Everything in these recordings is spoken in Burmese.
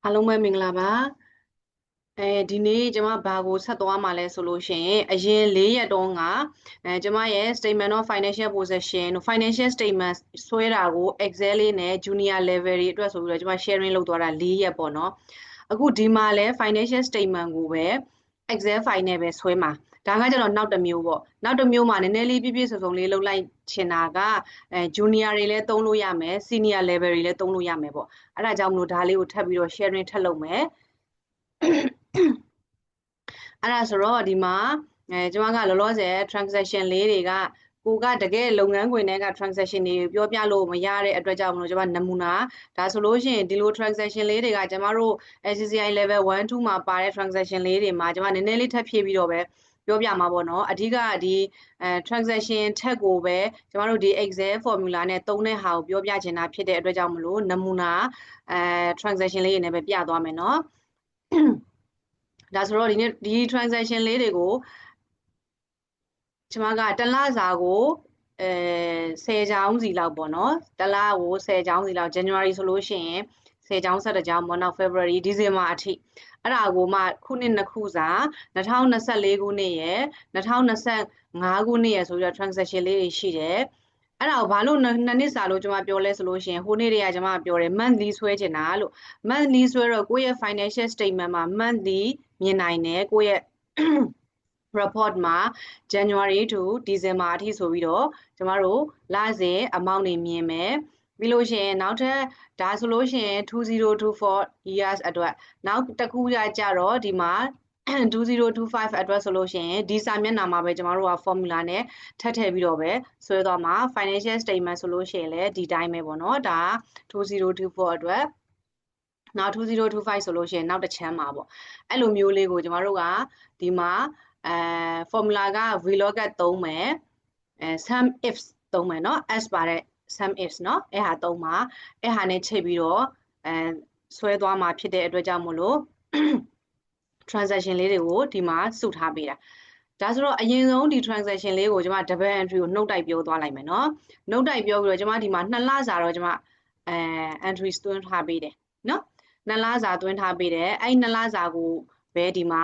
အားလုံးပဲမင်္ဂလာပါဒီနေ့ကျွန်မဘာကိုဆက်သွားမှာလဲဆိုလို့ရှိရင်အရင်၄ရက်တုန်းကကျွန်မရဲ့ statement of financial position financial statement ဆွဲတာကို Excel လေးနဲ့ junior level တွေအတွက်ဆိုပြီးတော့ကျွန်မ sharing လုပ်သွားတာ၄ရက်ပေါ့နော်အခုဒီမှာလဲ financial statement ကိုပဲ Excel file နဲ့ပဲဆွဲမှာဒါကကျတော့နောက်တစ်မျိုးပေါ့နောက်တစ်မျိုးမှာနည်းနည်းလေးပြည့်ပြည့်စုံစုံလေးလုပ်လိုက်ချင်တာကjunior တွေလည်းသုံးလို့ရမယ် senior level တွေလည်းသုံးလို့ရမယ်ပေါ့အဲ့ဒါကြောင့်မလို့ဒါလေးကိုထပ်ပြီးတော့ sharing ထပ်လုပ်မယ်အဲ့ဒါဆိုတော့ဒီမှာကျွန်မကလောလောဆယ် transaction လေးတွေကကိုကတကယ်လုပ်ငန်းခွင်တွေက transaction တွေပြောပြလို့မရတဲ့အတွက်ကြောင့်မလို့ကျွန်မနမူနာဒါဆိုလို့ရှိရင်ဒီလို transaction လေးတွေကကျွန်မတို့ SCCI level 1 2မှာပါတဲ့ transaction လေးတွေမှာကျွန်မနည်းနည်းလေးထပ်ဖြည့်ပြီးတော့ပဲပြောပြမှာပေါ့နော်အဓိကဒီ transaction ထက်ကိုပဲကျွန်တော်တို့ဒီ Excel formula နဲ့သုံးတဲ့ဟာကိုပြောပြချင်တာဖြစ်တဲ့အတွက်ကြောင့်မလို့နမူနာ transaction လေးတွေနဲ့ပဲပြသွားမယ်နော်ဒါဆိုတော့ဒီ transaction လေးတွေကိုကျွန်မကတစ်လစာကို10ချောင်းစီလောက်ပေါ့နော်တစ်လကို10ချောင်းစီလောက် January ဆိုလို့ရှိရင်10ချောင်း17ချောင်းပေါ့နောက် February December အထိအဲ့ဒါကိုမှခုနှစ်နှစ်ခုစာ2024ခုနှစ်ရယ်2025ခုနှစ်ရယ်ဆိုပြီးတော့ transaction လေးတွေရှိတယ်အဲ့ဒါကိုဘာလို့နှစ်နှစ်စာလို့ကျွန်မပြောလဲဆိုလို့ရှိရင်ဟိုနေ့တည်းကကျွန်မပြောတယ် monthly ဆွဲချင်တာလို့ monthly ဆွဲတော့ကိုယ့်ရဲ့ financial statement မှာ monthly မြင်နိုင်တယ်ကိုယ့်ရဲ့ report မှာ January to December အထိဆိုပြီးတော့ကျမတို့လစဉ် amount တွေမြင်မယ်ပြီးလို့ရှိရင်နောက်ထပ်ဒါဆိုလို့ရှိရင်2024 years အတွက်နောက်တစ်ခုကြတော့ဒီမှာ2025အတွက်ဆိုလို့ရှိရင်ဒီစာမျက်နှာမှာပဲကျမတို့က formula နဲ့ထပ်ထည့်ပြီးတော့ပဲဆွဲသွားမှာ financial statement ဆိုလို့ရှိရင်လည်းဒီတိုင်းပဲပေါ့နော်ဒါ2024အတွက်နောက်2025ဆိုလို့ရှိရင်နောက်တစ်ချမ်းမှာပေါ့အဲ့လိုမျိုးလေးကိုကျမတို့ကဒီမှာformula က VLOOKUP သုံးမယ် sum ifs သုံးမယ်เนาะ s ပါတဲ့ sum ifs เนาะအဲ့ဟာသုံးမှာအဲ့ဟာနဲ့ချိန်ပြီးတော့ဆွဲသွားမှာဖြစ်တဲ့အတွက်ကြောင့်မို့လို့ transaction လေးတွေကိုဒီမှာစုထားပေးတာဒါဆိုတော့အရင်ဆုံးဒီ transaction လေးကိုကျွန်မ double entry ကိုနှုတ်တိုက်ပြောသွားလိုက်မယ်เนาะနှုတ်တိုက်ပြောပြီးတော့ကျွန်မဒီမှာ2လစာတော့ကျွန်မentry သွင်းထားပေးတယ်เนาะ2လစာသွင်းထားပေးတယ်အဲ့2လစာကိုပဲဒီမှာ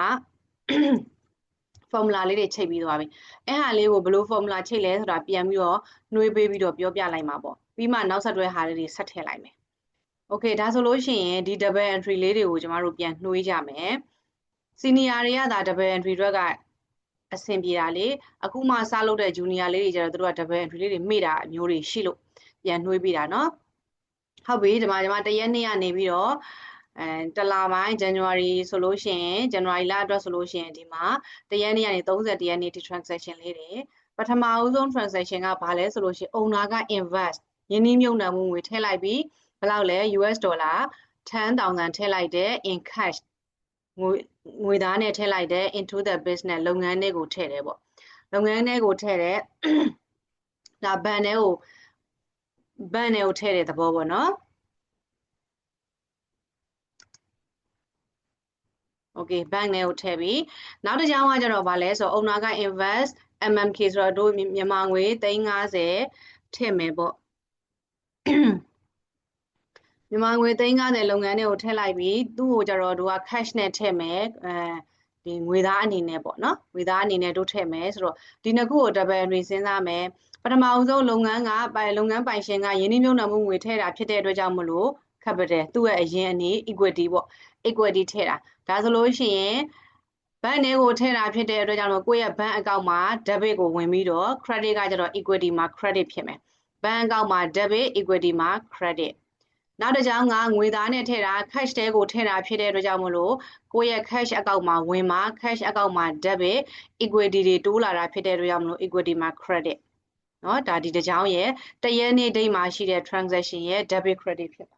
formula လေးတွေချိန်ပြီးသွားပြီအဲ့ဟာလေးကိုဘယ်လို formula ချိန်လဲဆိုတာပြန်ပြီးတော့နှွေးပေးပြီးတော့ပြောပြလိုက်မှာပေါ့ပြီးမှနောက်ဆက်တွဲဟာလေးတွေဆက်ထည့်လိုက်မယ် okay ဒါဆိုလို့ရှိရင်ဒီ double entry လေးတွေကိုကျမတို့ပြန်နှွေးကြမယ် senior တွေကဒါ double entry တွေကအဆင်ပြေတာလေအခုမှစလုပ်တဲ့ junior လေးတွေကျတော့သူတို့က double entry လေးတွေမေ့တာအမျိုးတွေရှိလို့ပြန်နှွေးပေးတာเนาะဟုတ်ပြီဒီမှာတရက်နေ့ကနေပြီးတော့တလပိုင်း January ဆိုလို့ရှိရင် January လအတွက်ဆိုလို့ရှိရင်ဒီမှာတရက်နေ့ကနေ30ရက်နေ့ထိ transaction လေးတွေပထမဦးဆုံး transaction ကဘာလဲဆိုလို့ရှိရင် owner က invest ယင်းနှိမ့်မြုပ်နှံမှုငွေထည့်လိုက်ပြီးဘယ်လောက်လဲ US ဒေါ်လာ10,000ထည့်လိုက်တယ် in cash ငွေသားနဲ့ထည့်လိုက်တယ် into the business လုပ်ငန်းထဲကိုထည့်တယ်ပေါ့လုပ်ငန်းထဲကိုထည့်တယ်ဒါဘဏ်ထဲကိုထည့်တဲ့သဘောပေါ့နော်โอเคဘဏ်ထဲကိုထည့်ပြီးနောက်တစ်ကြောင်းကကျတော့ဗာလဲဆိုတော့ owner က invest MMK ဆိုတော့တို့မြန်မာငွေ350ထည့်မယ်ပေါ့မြန်မာငွေ350လုပ်ငန်းတွေကိုထည့်လိုက်ပြီးသူ့ကိုကျတော့တို့က cash နဲ့ထည့်မယ်ဒီငွေသားအနေနဲ့ပေါ့နော်ငွေသားအနေနဲ့တို့ထည့်မယ်ဆိုတော့ဒီနှစ်ခုကို double entry စဉ်းစားမယ်ပထမအဆုံးလုပ်ငန်းပိုင်ရှင်ကယင်းနှိမ့်မြုပ်နှံမှုငွေထည့်တာဖြစ်တဲ့အတွက်ကြောင့်မလို့ capital သူ့ရဲ့အရင်အနေ equity ပေါ့ equity ထည့်တာဒါဆိုလို့ရှိရင်ဘဏ်ထဲကိုထည့်တာဖြစ်တဲ့အတွက်ကြောင့်ကိုယ့်ရဲ့ဘဏ်အကောင့်မှာ debit ကိုဝင်ပြီးတော့ credit ကကျတော့ equity မှာ credit ဖြစ်မယ်ဘဏ်အကောင့်မှာ debit equity မှာ credit နောက်တစ်ကြောင်းကငွေသားနဲ့ထည့်တာ cash တဲကိုထည့်တာဖြစ်တဲ့အတွက်ကြောင့်မလို့ကိုယ့်ရဲ့ cash အကောင့်မှာဝင်မှာ cash အကောင့်မှာ debit equity တွေတိုးလာတာဖြစ်တဲ့အတွက်ကြောင့်မလို့ equity မှာ credit เนาะဒါဒီတစ်ကြောင်းရဲ့တရက်နေ့ဒိတ်မှာရှိတဲ့ transaction ရဲ့ debit credit ဖြစ်ပါတယ်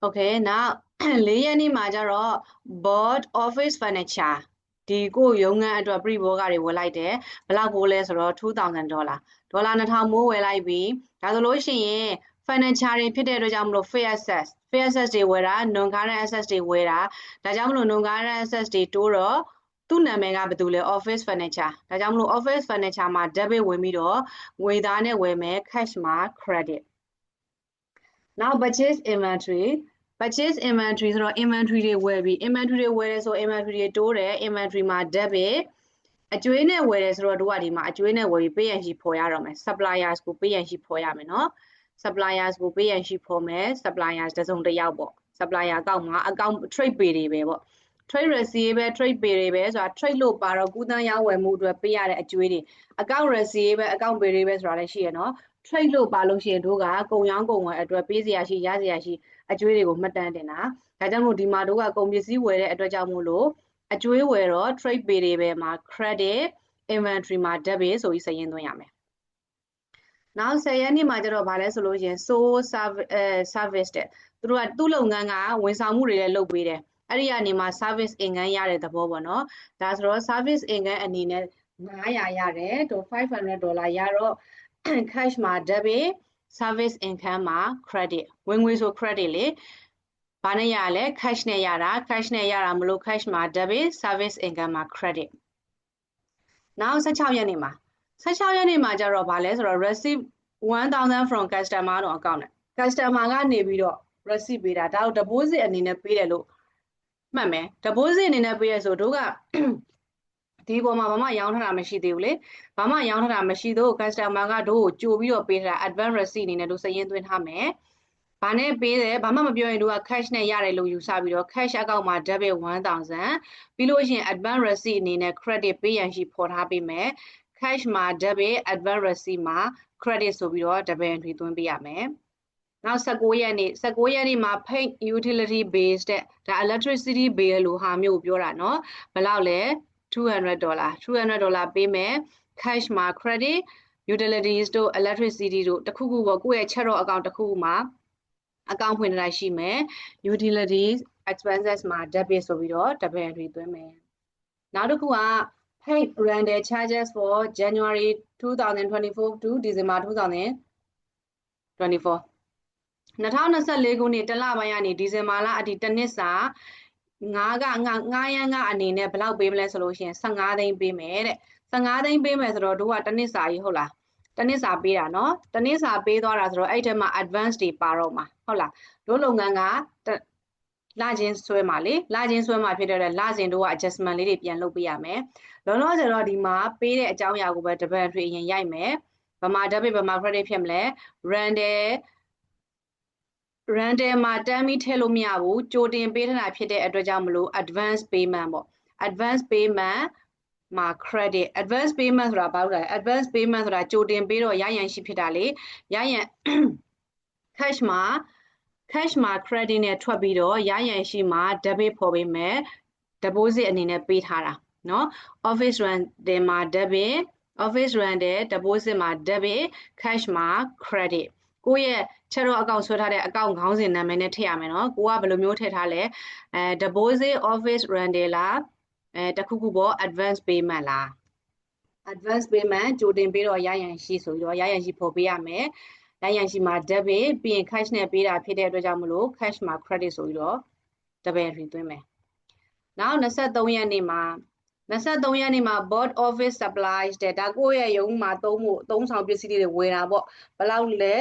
โอเคနောက်4ရက်နေ့မှာကျတော့ board office furniture ဒီကိုရုံးခန်းအတွက် pre board တွေဝယ်လိုက်တယ်ဘယ်လောက်ပိုးလဲဆိုတော့$2,000ဒေါ်လာ2000မိုးဝယ်လိုက်ပြီးဒါဆိုလို့ရှိရင် furniture တွေဖြစ်တဲ့အတွက်ကြောင့်မလို့ fixed assets တွေဝယ်တာ non current assets တွေဝယ်တာဒါကြောင့်မလို့ non current assets တွေတိုးတော့ သူ့နာမည်ကဘာတူလဲ office furniture ဒါကြောင့်မလို့ office furniture မှာ debit ဝင်ပြီးတော့ငွေသားနဲ့ဝယ်မယ် cash မှာ credit now purchase inventory purchase inventory ဆိုတော့ inventory တွေဝယ်ပြီး inventory တွေဝယ်တယ်ဆို inventory တွေတိုးတယ် inventory မှာ debit အကျွေးနဲ့ဝယ်တယ်ဆိုတော့တို့ကဒီမှာအကျွေးနဲ့ဝယ်ပြီးပေးရန်ရှိဖော်ရတော့မယ် suppliers ကိုပေးရန်ရှိဖော်ရမယ်နော် suppliers ကိုပေးရန်ရှိဖော်မယ် suppliers တစ်စုံတစ်ယောက်ပေါ့ supplier အကောင့်မှာအကောင့် trade pay တွေပဲပေါ့ trade receivable trade pay တွေပဲဆိုတာ trade လို့ပါတော့ကူးသန်းရောင်းဝယ်မှုအတွက်ပေးရတဲ့အကျွေးတွေ account receivable account pay တွေပဲဆိုတာလည်းရှိရနော် trade လို့ပါလို့ရှိရင်တို့ကကုန်ရောင်းကုန်ဝယ်အတွက်ပေးစရာရှိရစရာရှိအကျွေးတွေကိုမှတ်တမ်းတင်တာဒါကြောင့်မို့ဒီမှာတို့ကကုန်ပစ္စည်းဝယ်တဲ့အတွက်ကြောင့်မို့လို့အကျွေးဝယ်တော့ trade pay တွေပဲမှာ credit inventory မှာ debit ဆိုပြီးစာရင်းသွင်းရမယ်နောက်10ရက်နေ့မှာကျတော့ဗာလဲဆိုလို့ရှင် service တဲ့သူတို့ကသူ့လုပ်ငန်းကဝန်ဆောင်မှုတွေလည်းလုပ်ပေးတယ်အဲ့ဒီကနေမှာ service income ရတဲ့သဘောပေါ့နော်ဒါဆိုတော့ service income အနေနဲ့900ရတယ်တော့$500ရတော့ cash မှာ debit service income မှာ credit ဝင်ငွေဆို credit လေဘာနဲ့ရလဲ cash နဲ့ရတာ cash နဲ့ရတာမလို့ cash မှာ debit service income မှာ credit နောက်16ရက်နေ့မှာ16ရက်နေ့မှာကျတော့ဗာလဲဆိုတော့ receive 1000 from customer တော့အကောင့်နဲ့ customer ကနေပြီးတော့ receive ပေးတာဒါတော့ deposit အနေနဲ့ပေးတယ်လို့မှတ်မယ် deposit အနေနဲ့ပေးရဆိုတို့ကဒီပေါ်မှာဘာမှရောင်းထားတာမရှိသေးဘူးလေဘာမှရောင်းထားတာမရှိတော့ customer ကတို့ကိုကြိုပြီးတော့ပေးတာ advance receipt အနေနဲ့တို့စာရင်းသွင်းထားမယ်ဘာနဲ့ပေးတယ်ဘာမှမပြောရင်တို့က cash နဲ့ရတယ်လို့ယူဆပြီးတော့ cash account မှာ debit 1000ပြီးလို့ရှိရင် advance receipt အနေနဲ့ credit ပေးရန်ရှိဖော်ထားပေးမယ် cash မှာ debit advance receipt မှာ credit ဆိုပြီးတော့ double entry သွင်းပေးရမယ်နောက်19ရက်နေ့မှာ paid utility based တဲ့ဒါ electricity bill လို့ဟာမျိုးပြောတာเนาะဘယ်လောက်လဲ$200ပေးမယ် cash မှာ credit utilities တို့ electricity တို့တခုခုပေါ့ကိုယ့်ရဲ့ chat တော့ account တစ်ခုမှာအကောင့်ဖွင့်ထားရှိမယ် utilities expenses မှာ debit ဆိုပြီးတော့ double entry သွင်းမယ်နောက်တစ်ခုက paid rental charges for January 2024 to December 2024 2024ခုနှစ်တလပိုင်းကနေဒီဇင်ဘာလအထိတစ်နှစ်စာငါးရန်ကအနေနဲ့ဘယ်လောက်ပေးမလဲဆိုလို့ရှိရင်15သိန်းပေးမယ်တဲ့15သိန်းပေးမယ်ဆိုတော့တို့ကတစ်နှစ်စာကြီးဟုတ်လားတစ်နှစ်စာပေးတာเนาะတစ်နှစ်စာပေးသွားတာဆိုတော့အဲ့ထဲမှာ advance တွေပါတော့မှာဟုတ်လားတို့လုပ်ငန်းကလချင်းဆွဲမှာလေလချင်းဆွဲမှာဖြစ်တဲ့လစဉ်တို့က adjustment လေးတွေပြန်လုပ်ပေးရမယ်လောလောဆယ်တော့ဒီမှာပေးတဲ့အကြောင်းအရာကိုပဲ double entry အရင်ရိုက်မယ်ဗမာ debit ဗမာ credit ဖြစ်မလဲ rental မှာတမ်းပြီးထည့်လို့မရဘူးကြိုတင်ပေးထားတာဖြစ်တဲ့အတွက်ကြောင့်မလို့ advance payment ပေါ့ advance payment မှာ credit advance payment ဆိုတာဘာလို့လဲ advance payment ဆိုတာကြိုတင်ပေးတော့ရရန်ရှိဖြစ်တာလေရရန် cash မှာ credit နဲ့ထွက်ပြီးတော့ရရန်ရှိမှာ debit ဖော်ပေးမယ် deposit အနေနဲ့ပေးထားတာเนาะ office rental မှာ debit office rental deposit မှာ debit cash မှာ credit ကိုယ့်ရဲ့ချက်တော့အကောင့်ဆွဲထားတဲ့အကောင့်ခေါင်းစဉ်နာမည်နဲ့ထည့်ရမယ်နော်ကိုကဘယ်လိုမျိုးထည့်ထားလဲdeposit office rental လားတခုခုပေါ့ advance payment လား advance payment ကြိုတင်ပေးတော့ရရန်ရှိဆိုပြီးတော့ရရန်ရှိပေါ်ပေးရမယ်ရရန်ရှိမှာ debit ပြီးရင် cash နဲ့ပေးတာဖြစ်တဲ့အတွက်ကြောင့်မလို့ cash မှာ credit ဆိုပြီးတော့ double entry သွင်းမယ်နောက်23ရက်နေ့မှာ board office supplies တဲ့ဒါကိုယ့်ရဲ့ရုံးမှာသုံးဆောင်ပစ္စည်းတွေဝယ်တာပေါ့ဘယ်လောက်လဲ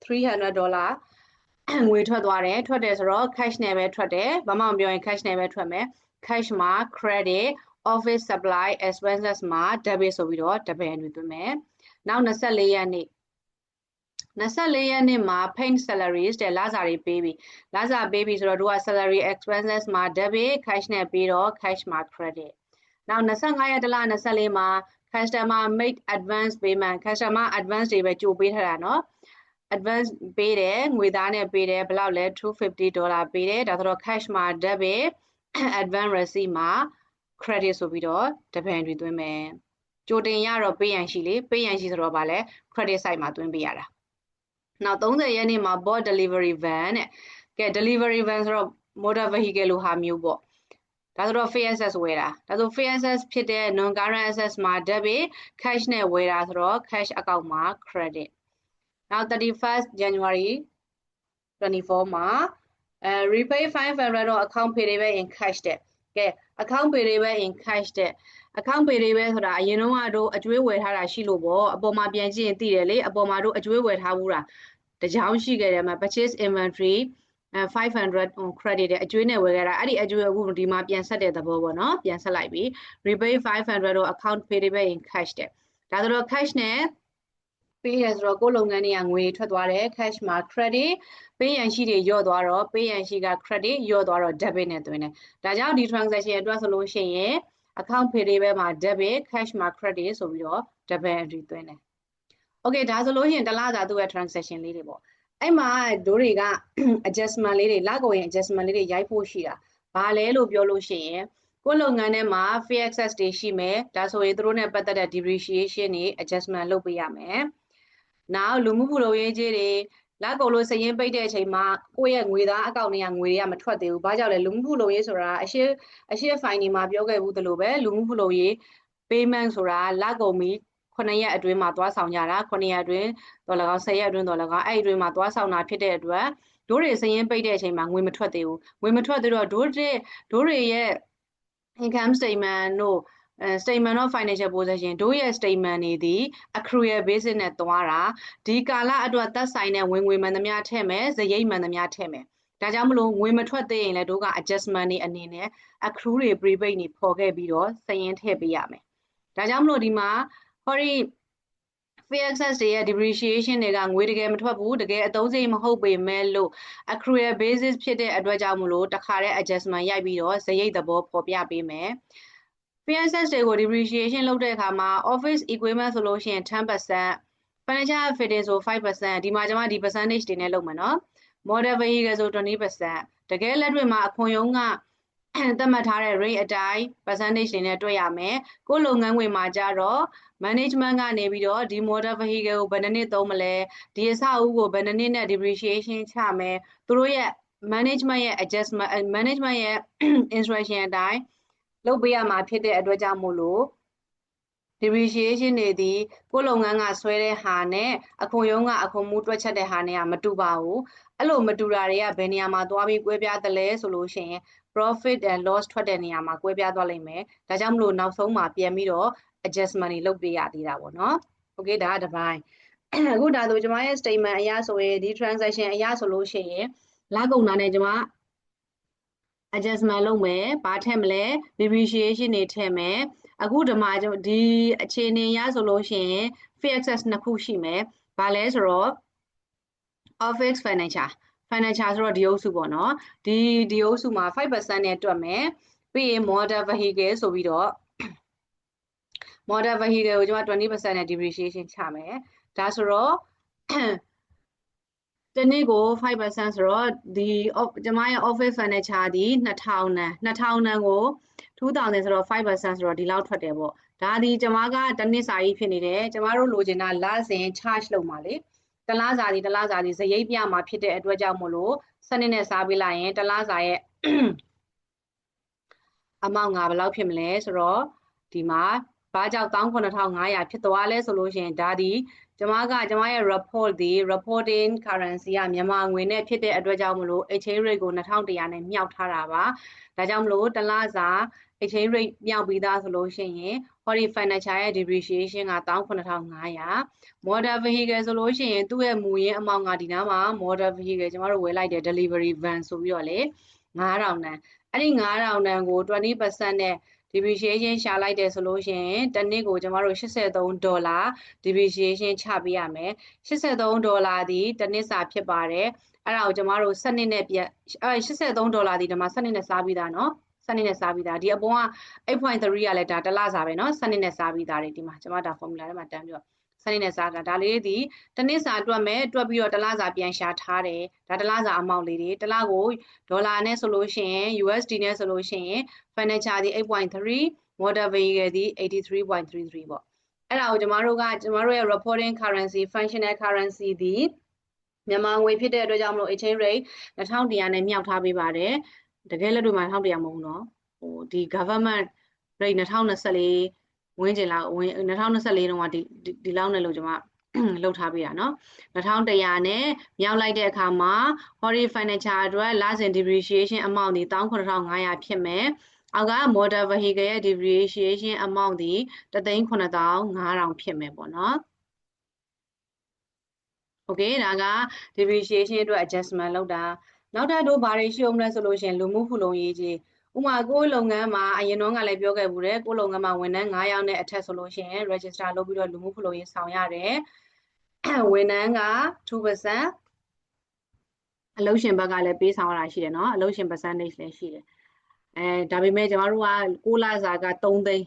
$300ငွေထွက်သွားတယ်ထွက်တယ်ဆိုတော့ cash နဲ့ပဲထွက်တယ်ဘာမှမပြောရင် cash နဲ့ပဲထွက်မယ် cash မှာ credit office supply expenses မှာ debit ဆိုပြီးတော့ double entry သွင်းမယ်နောက်24ရက်နေ့မှာ paid salaries တဲ့လစာတွေပေးပြီလစာပေးပြီဆိုတော့တို့က salary expenses မှာ debit cash နဲ့ပေးတော့ cash မှာ credit နောက်25ရက်တလ24မှာ customer made advance payment customer advance တွေပဲကြိုပေးထားတာเนาะadvance ပေးတယ်ငွေသားနဲ့ပေးတယ်ဘယ်လောက်လဲ$250ပေးတယ်ဒါဆိုတော့ cash မှာ debit advance receipt မှာ credit ဆိုပြီးတော့ double entry သွင်းမယ်ကြိုတင်ရတော့ပေးရန်ရှိလေပေးရန်ရှိဆိုတော့ဗာလဲ credit side မှာသွင်းပေးရတာနောက်30ရက်နေ့မှာ bought delivery van တဲ့ကဲ delivery van ဆိုတော့ motor vehicle လိုဟာမျိုးပေါ့ဒါဆိုတော့ fixed assets ဝယ်တာဒါဆို fixed assets ဖြစ်တဲ့ non current assets မှာ debit cash နဲ့ဝယ်တာဆိုတော့ cash account မှာ credit now 31st January 24မှာrepay $500တော့ account pay တွေပဲ in cash တဲ့ account payable in cash တဲ့ account payable ဆိုတာအရင်တော့ကတော့အကျွေးဝယ်ထားတာရှိလို့ပေါ့အပေါ်မှာပြန်ကြည့်ရင်သိတယ်လေအပေါ်မှာတို့အကျွေးဝယ်ထားဘူးတာတကြောင်ရှိခဲ့တယ်မှာ purchase inventory 500 credit တဲ့အကျွေးနဲ့ဝယ်ခဲ့တာအဲ့ဒီအကျွေးအခုဒီမှာပြန်ဆက်တဲ့သဘောပေါ့နော်ပြန်ဆက်လိုက်ပြီ rebate 500တော့ account payable in cash တဲ့ဒါဆိုတော့ cash နဲ့ပေးရဆိုတော့ကိုယ်လုပ်ငန်းတွေကငွေထွက်သွားတယ် cash မှာ credit ပေးရန်ရှိတွေညော့သွားတော့ပေးရန်ရှိက credit ညော့သွားတော့ debit နဲ့သွင်းတယ်ဒါကြောင့်ဒီ transaction အတွက်ဆိုလို့ရှိရင် account payable မှာ debit cash မှာ credit ဆိုပြီးတော့ debit entry သွင်းတယ် okay ဒါဆိုလို့ရှိရင်တစ်လစာသူ့ရဲ့ transaction လေးတွေပေါ့အဲ့မှာတို့တွေက adjustment လေးတွေလကုန်ရင် adjustment လေးတွေရိုက်ဖို့ရှိတာဘာလဲလို့ပြောလို့ရှိရင်ကိုယ်လုပ်ငန်းထဲမှာ fee access တွေရှိမယ်ဒါဆိုရင်တို့နဲ့ပတ်သက်တဲ့ depreciation တွေ adjustment လုပ်ပေးရမယ်နောက်လူမှုဖူလုံရေးကြေးတွေလက်ကုန်လို့စရင်ပိတ်တဲ့အချိန်မှာကိုယ့်ရဲ့ငွေသားအကောင့်တွေကငွေတွေကမထွက်သေးဘူး။ဘာကြောင့်လဲလူမှုဖူလုံရေးဆိုတာအရှိဖိုင်ဒီမှာပြောခဲ့ဘူးတလို့ပဲလူမှုဖူလုံရေး payment ဆိုတာလက်ကုန်ပြီး9ရက်အတွင်းမှာသွားဆောင်ကြတာ9ရက်အတွင်းတော့၎င်း10ရက်အတွင်းတော့၎င်းအဲ့အတွင်းမှာသွားဆောင်တာဖြစ်တဲ့အတွက်တို့တွေစရင်ပိတ်တဲ့အချိန်မှာငွေမထွက်သေးဘူး။ငွေမထွက်သေးတော့တို့တွေရဲ့ income statement တို့statement of financial position တို့ရဲ့ statement တွေဒီ accrual basis နဲ့သွားတာဒီကာလအတွက်သက်ဆိုင်တဲ့ဝင်ငွေမှန်သမျှထည့်မယ်ဇရိတ်မှန်သမျှထည့်မယ်ဒါကြောင့်မလို့ငွေမထွက်သေးရင်လည်းတို့က adjustment တွေအနေနဲ့ accrue တွေ prepaid တွေပေါ်ခဲ့ပြီးတော့စရင်ထည့်ပေးရမယ်ဒါကြောင့်မလို့ဒီမှာဟောဒီ fee access တွေရဲ့ depreciation တွေကငွေတကယ်မထွက်ဘူးတကယ်အသုံးစရိတ်မဟုတ်ပေမဲ့လို့ accrual basis ဖြစ်တဲ့အတွက်ကြောင့်မလို့တခါတည်း adjustment ရိုက်ပြီးတော့ဇရိတ်သဘောပေါ်ပြပေးမယ် fee access တွေကို depreciation လုပ်တဲ့အခါမှာ office equipment ဆိုလို့ရှိရင် 10% furniture fitting ဆို 5% ဒီမှာကျွန်မဒီ percentage တွေနဲ့လုပ်မယ်နော် model vehicle ဆို 20% တကယ်လက်တွေ့မှာအခွန်ရုံးကသတ်မှတ်ထားတဲ့ rate အတိုင်း percentage တွေနဲ့တွက်ရမယ်ကိုယ်လုပ်ငန်းဝင်မှာကြတော့ management ကနေပြီးတော့ဒီ model vehicle ကိုဘယ်နှစ်သုံးမလဲဒီအဆောက်အဦကိုဘယ်နှစ်နဲ့ depreciation ချမယ်သူတို့ရဲ့ management ရဲ့ adjustment management ရဲ့ instruction အတိုင်းလုပ်ပေးရမှာဖြစ်တဲ့အတွက်ကြောင့်မို့လို့ depreciation တွေဒီကိုယ်လုပ်ငန်းကဆွဲတဲ့ဟာနဲ့အခွန်ရုံးကအခွန်မှုတွက်ချက်တဲ့ဟာနဲ့ကမတူပါဘူးအဲ့လိုမတူတာတွေကဘယ်နေရာမှာသွားပြီးကွဲပြားသလဲဆိုလို့ရှိရင် profit and loss ထွက်တဲ့နေရာမှာကွဲပြားသွားလိမ့်မယ်ဒါကြောင့်မလို့နောက်ဆုံးမှာပြန်ပြီးတော့ adjustment တွေလုပ်ပေးရသေးတာပေါ့နော် okay ဒါကတစ်ပိုင်းအခုဒါဆိုကျွန်မရဲ့ statement အရဆိုရင်ဒီ transaction အရဆိုလို့ရှိရင်လကုန်တာနဲ့ကျွန်မ adjustment လုပ်မယ်ဘာထည့်မလဲ depreciation တွေထည့်မယ်အခုဒီမှာဒီအခြေအနေရဆိုလို့ရှိရင် fee access နှစ်ခုရှိမယ်ဘာလဲဆိုတော့ office financial ဆိုတော့ဒီအုပ်စုပေါ့နော်ဒီအုပ်စုမှာ 5% နဲ့တွက်မယ်ပြီးရင် model vehicle ဆိုပြီးတော့ model vehicle ကိုကျွန်မ 20% နဲ့ depreciation ချမယ်ဒါဆိုတော့တနေ့ကို 5% ဆိုတော့ဒီကျွန်မရဲ့ office furniture ဒီ2000တန်ကို2000ဆိုတော့ 5% ဆိုတော့ဒီလောက်ထွက်တယ်ပေါ့ဒါဒီကျွန်မကတနစ်စာကြီးဖြစ်နေတယ်ကျွန်မတို့လိုချင်တာလစဉ် charge လုပ်မှာလေတလားစာဒီဇရိတ်ပြမှာဖြစ်တဲ့အတွက်ကြောင့်မို့လို့စနစ်နဲ့စားပေးလိုက်ရင်တလားစာရဲ့အမောင့်ကဘယ်လောက်ဖြစ်မလဲဆိုတော့ဒီမှာဘာကြောင့်19500ဖြစ်သွားလဲဆိုလို့ရှိရင်ဒါဒီကျွန်မရဲ့ report ဒီ reporting currency ကမြန်မာငွေနဲ့ဖြစ်တဲ့အတွက်ကြောင့်မလို့ exchange rate ကို2100နဲ့မြှောက်ထားတာပါဒါကြောင့်မလို့တလားစာ exchange rate မြှောက်ပြီးသားဆိုလို့ရှိရင်ဟောဒီ financial ရဲ့ depreciation က19500 model vehicle ဆိုလို့ရှိရင်သူ့ရဲ့မူရင်းအမောင့်ကဒီနားမှာ model vehicle ကျွန်တော်တို့ဝယ်လိုက်တယ် delivery van ဆိုပြီးတော့လေ9000တန်အဲ့ဒီ9000တန်ကို20% နဲ့ depreciation ရှာလိုက်တယ်ဆိုလို့ရှိရင်တစ်နှစ်ကိုကျွန်တော်တို့$83 depreciation ချပေးရမယ်$83ဒီတစ်နှစ်စာဖြစ်ပါတယ်အဲ့ဒါကိုကျွန်တော်တို့စနစ်နဲ့$83ဒီဒီမှာစနစ်နဲ့စားပြီးသားเนาะစနစ်နဲ့စားပြီးသားဒီအပေါ်က 8.3 ကလည်းဒါတစ်လစာပဲเนาะစနစ်နဲ့စားပြီးသားတွေဒီမှာကျွန်မဒါ formula ထဲမှာတန်းပြီးတော့စနစ်နဲ့စားတာဒါလေးဒီတစ်နှစ်စာတွက်မယ်တွက်ပြီးတော့တစ်လစာပြန်ရှာထားတယ်ဒါတစ်လစာအမောင့်လေးတွေတစ်လကိုဒေါ်လာနဲ့ဆိုလို့ရှိရင် USD နဲ့ဆိုလို့ရှိရင် furniture ဒီ 8.3 model vehicle ဒီ 83.33 ပေါ့အဲ့ဒါကိုကျွန်တော်တို့ရဲ့ reporting currency functional currency ဒီမြန်မာငွေဖြစ်တဲ့အတွက်ကြောင့်မလို့ exchange rate 2100နဲ့မြှောက်ထားပေးပါတယ်တကယ်လက်တွေ့မှာ1100မဟုတ်ဘူးเนาะဒီ government rate 2024ဝင်းကျင်လောက်2024တုန်းကဒီလောက်နဲ့လို့ကျွန်မလှုပ်ထားပေးတာเนาะ2100နဲ့မြောက်လိုက်တဲ့အခါမှာ Hori Furniture အတွက်လစဉ် depreciation amount ဒီ19500ဖြစ်မယ် အောက်က motor vehicle ရဲ့ depreciation amount ဒီ3,9,500ဖြစ်မယ်ပေါ့နော် Okay ဒါက depreciation အတွက် adjustment လုပ်တာနောက်ထပ်တို့ဘာတွေရှိအောင်လဲဆိုလို့ရှိရင်လူမှုဖူလုံရေးကြီးဥပမာကိုယ်လုပ်ငန်းမှာအရင်တော့ကလည်းပြောခဲ့ဘူးတယ်ကိုယ်လုပ်ငန်းမှာဝန်ထမ်း9ယောက်နဲ့အထက်ဆိုလို့ရှိရင် register လုပ်ပြီးတော့လူမှုဖူလုံရေးဆောင်ရတယ်ဝန်ထမ်းက 2% အလုပ်ရှင်ဘက်ကလည်းပေးဆောင်ရတာရှိတယ်เนาะအလုပ်ရှင် percentage လည်းရှိတယ်ဒါပေမဲ့ကျွန်တော်တို့က6လစာက3သိန်း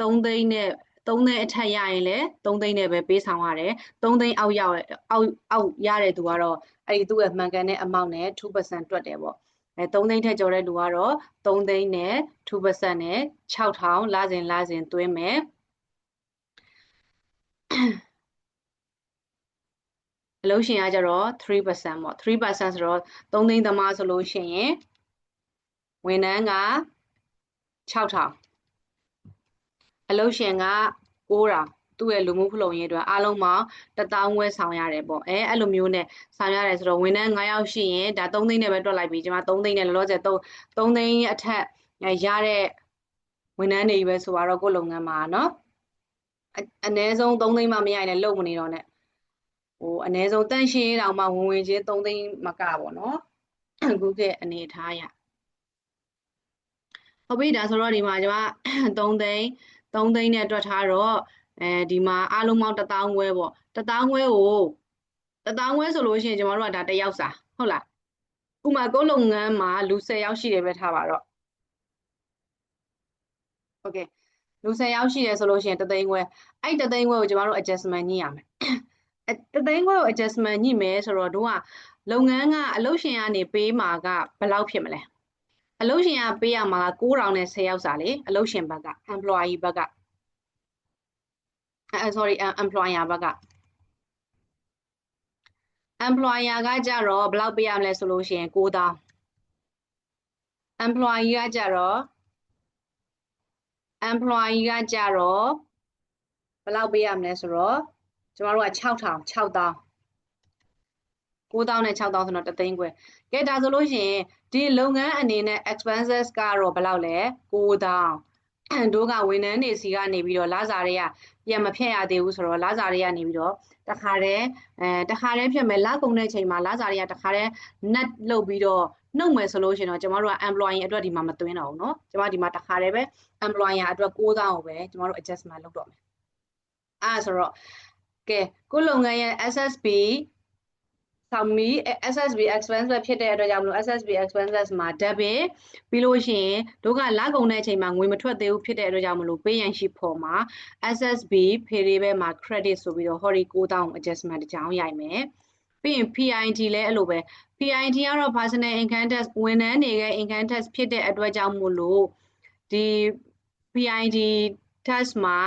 3သိန်းနဲ့3သိန်းအထက်ရရင်လည်း3သိန်းနဲ့ပဲပေးဆောင်ရတယ်3သိန်းအောက်ရတဲ့သူကတော့အဲ့ဒီသူ့ရဲ့မှန်ကန်တဲ့ amount နဲ့ 2% တွက်တယ်ပေါ့3သိန်းထက်ကျော်တဲ့လူကတော့3သိန်းနဲ့ 2% နဲ့6,000လစဉ်သွင်းမယ်အလုပ်ရှင်ကကျတော့3%ပေါ့3%ဆိုတော့3သိန်းသမားဆိုလို့ရှိရင်ဝန်ထမ်းက6,000အလုပ်ရှင်က9,000သူ့ရဲ့လူမှုဖူလုံရေးအတွက်အားလုံးပေါင်း1,500ဆောင်ရတယ်ပေါ့အဲ့လိုမျိုးနဲ့ဆောင်ရတယ်ဆိုတော့ဝန်ထမ်း9ယောက်ရှိရင်ဒါ3သိန်းနဲ့ပဲတွက်လိုက်ပြီကျွန်မ3သိန်းနဲ့လောလောဆယ်3သိန်းအထက်ရတဲ့ဝန်ထမ်းတွေပဲဆိုတော့ကိုယ်လုပ်ငန်းမှာเนาะအနည်းဆုံး3သိန်းမှမရရင်လည်းလုပ်မနေတော့နဲ့အနည်းဆုံးတန့်ရှင်းတောင်မှဝင်ချင်း3သိန်းမကပေါ့နော်အခုကအနေထားရဟုတ်ပြီဒါဆိုတော့ဒီမှာကျွန်မ3သိန်းနဲ့တွက်ထားတော့ဒီမှာအားလုံးပေါင်း1,500ပေါ့1,500ကို1,500ဆိုလို့ရှိရင်ကျွန်တော်တို့ကဒါ1ယောက်စာဟုတ်လားဥပမာကိုလုပ်ငန်းမှာလူ10ယောက်ရှိတယ်ပဲထားပါတော့โอเคလူ10ယောက်ရှိတယ်ဆိုလို့ရှိရင်1,500အဲ့1,500ကိုကျွန်တော်တို့ adjustment ညှိရမယ်1,500ကို adjustment ညှိမယ်ဆိုတော့တို့ကလုပ်ငန်းကအလုပ်ရှင်ကနေပေးမှာကဘယ်လောက်ဖြစ်မလဲအလုပ်ရှင်ကပေးရမှာက9,000နဲ့10ယောက်စာလေအလုပ်ရှင်ဘက်က employee ဘက်ကsorry employer ဘက်က employer ကကြတော့ဘယ်လောက်ပေးရမလဲဆိုလို့ရှိရင်9,000 employee ကကြတော့ဘယ်လောက်ပေးရမလဲဆိုတော့ကျမတို့က6,000 9,000 နဲ့ 6,000ဆိုတော့1,500ကဲဒါဆိုလို့ရှိရင်ဒီလုပ်ငန်းအနေနဲ့ expenses ကတော့ဘယ်လောက်လဲ9,000တို့ကဝန်ထမ်းတွေစီကနေပြီးတော့လစာတွေကပြန်မဖြတ်ရသေးဘူးဆိုတော့လစာတွေကနေပြီးတော့တခါတည်းဖြတ်မယ်လကုန်တဲ့ချိန်မှာလစာတွေကတခါတည်း net လုပ်ပြီးတော့နှုတ်မယ်ဆိုလို့ရှိရင်တော့ကျမတို့က employee အတွက်ဒီမှာမသွင်းတော့ဘူးเนาะကျမဒီမှာတခါတည်းပဲ employer အတွက်9,000ကိုပဲကျမတို့ adjustment လုပ်တော့မယ်အဲ့ဆိုတော့ကဲကိုလုပ်ငန်းရဲ့ SSB ဆောင်ပြီး SSB expense ပဲဖြစ်တဲ့အတွက်ကြောင့်မလို့ SSB expenses မှာ debit ပြီးလို့ရှိရင်တို့ကလကုန်တဲ့အချိန်မှာငွေမထွက်သေးဘူးဖြစ်တဲ့အတွက်ကြောင့်မလို့ pay and ship ပေါ်မှာ SSB payable မှာ credit ဆိုပြီးတော့ဟောဒီ9,000 adjustment တစ်ကြောင်းရိုက်မယ်ပြီးရင် PIT လည်းအဲ့လိုပဲ PIT ကတော့ personal income tax ဝန်ထမ်းတွေရဲ့ income tax ဖြစ်တဲ့အတွက်ကြောင့်မို့လို့ဒီ PIT tax မှာ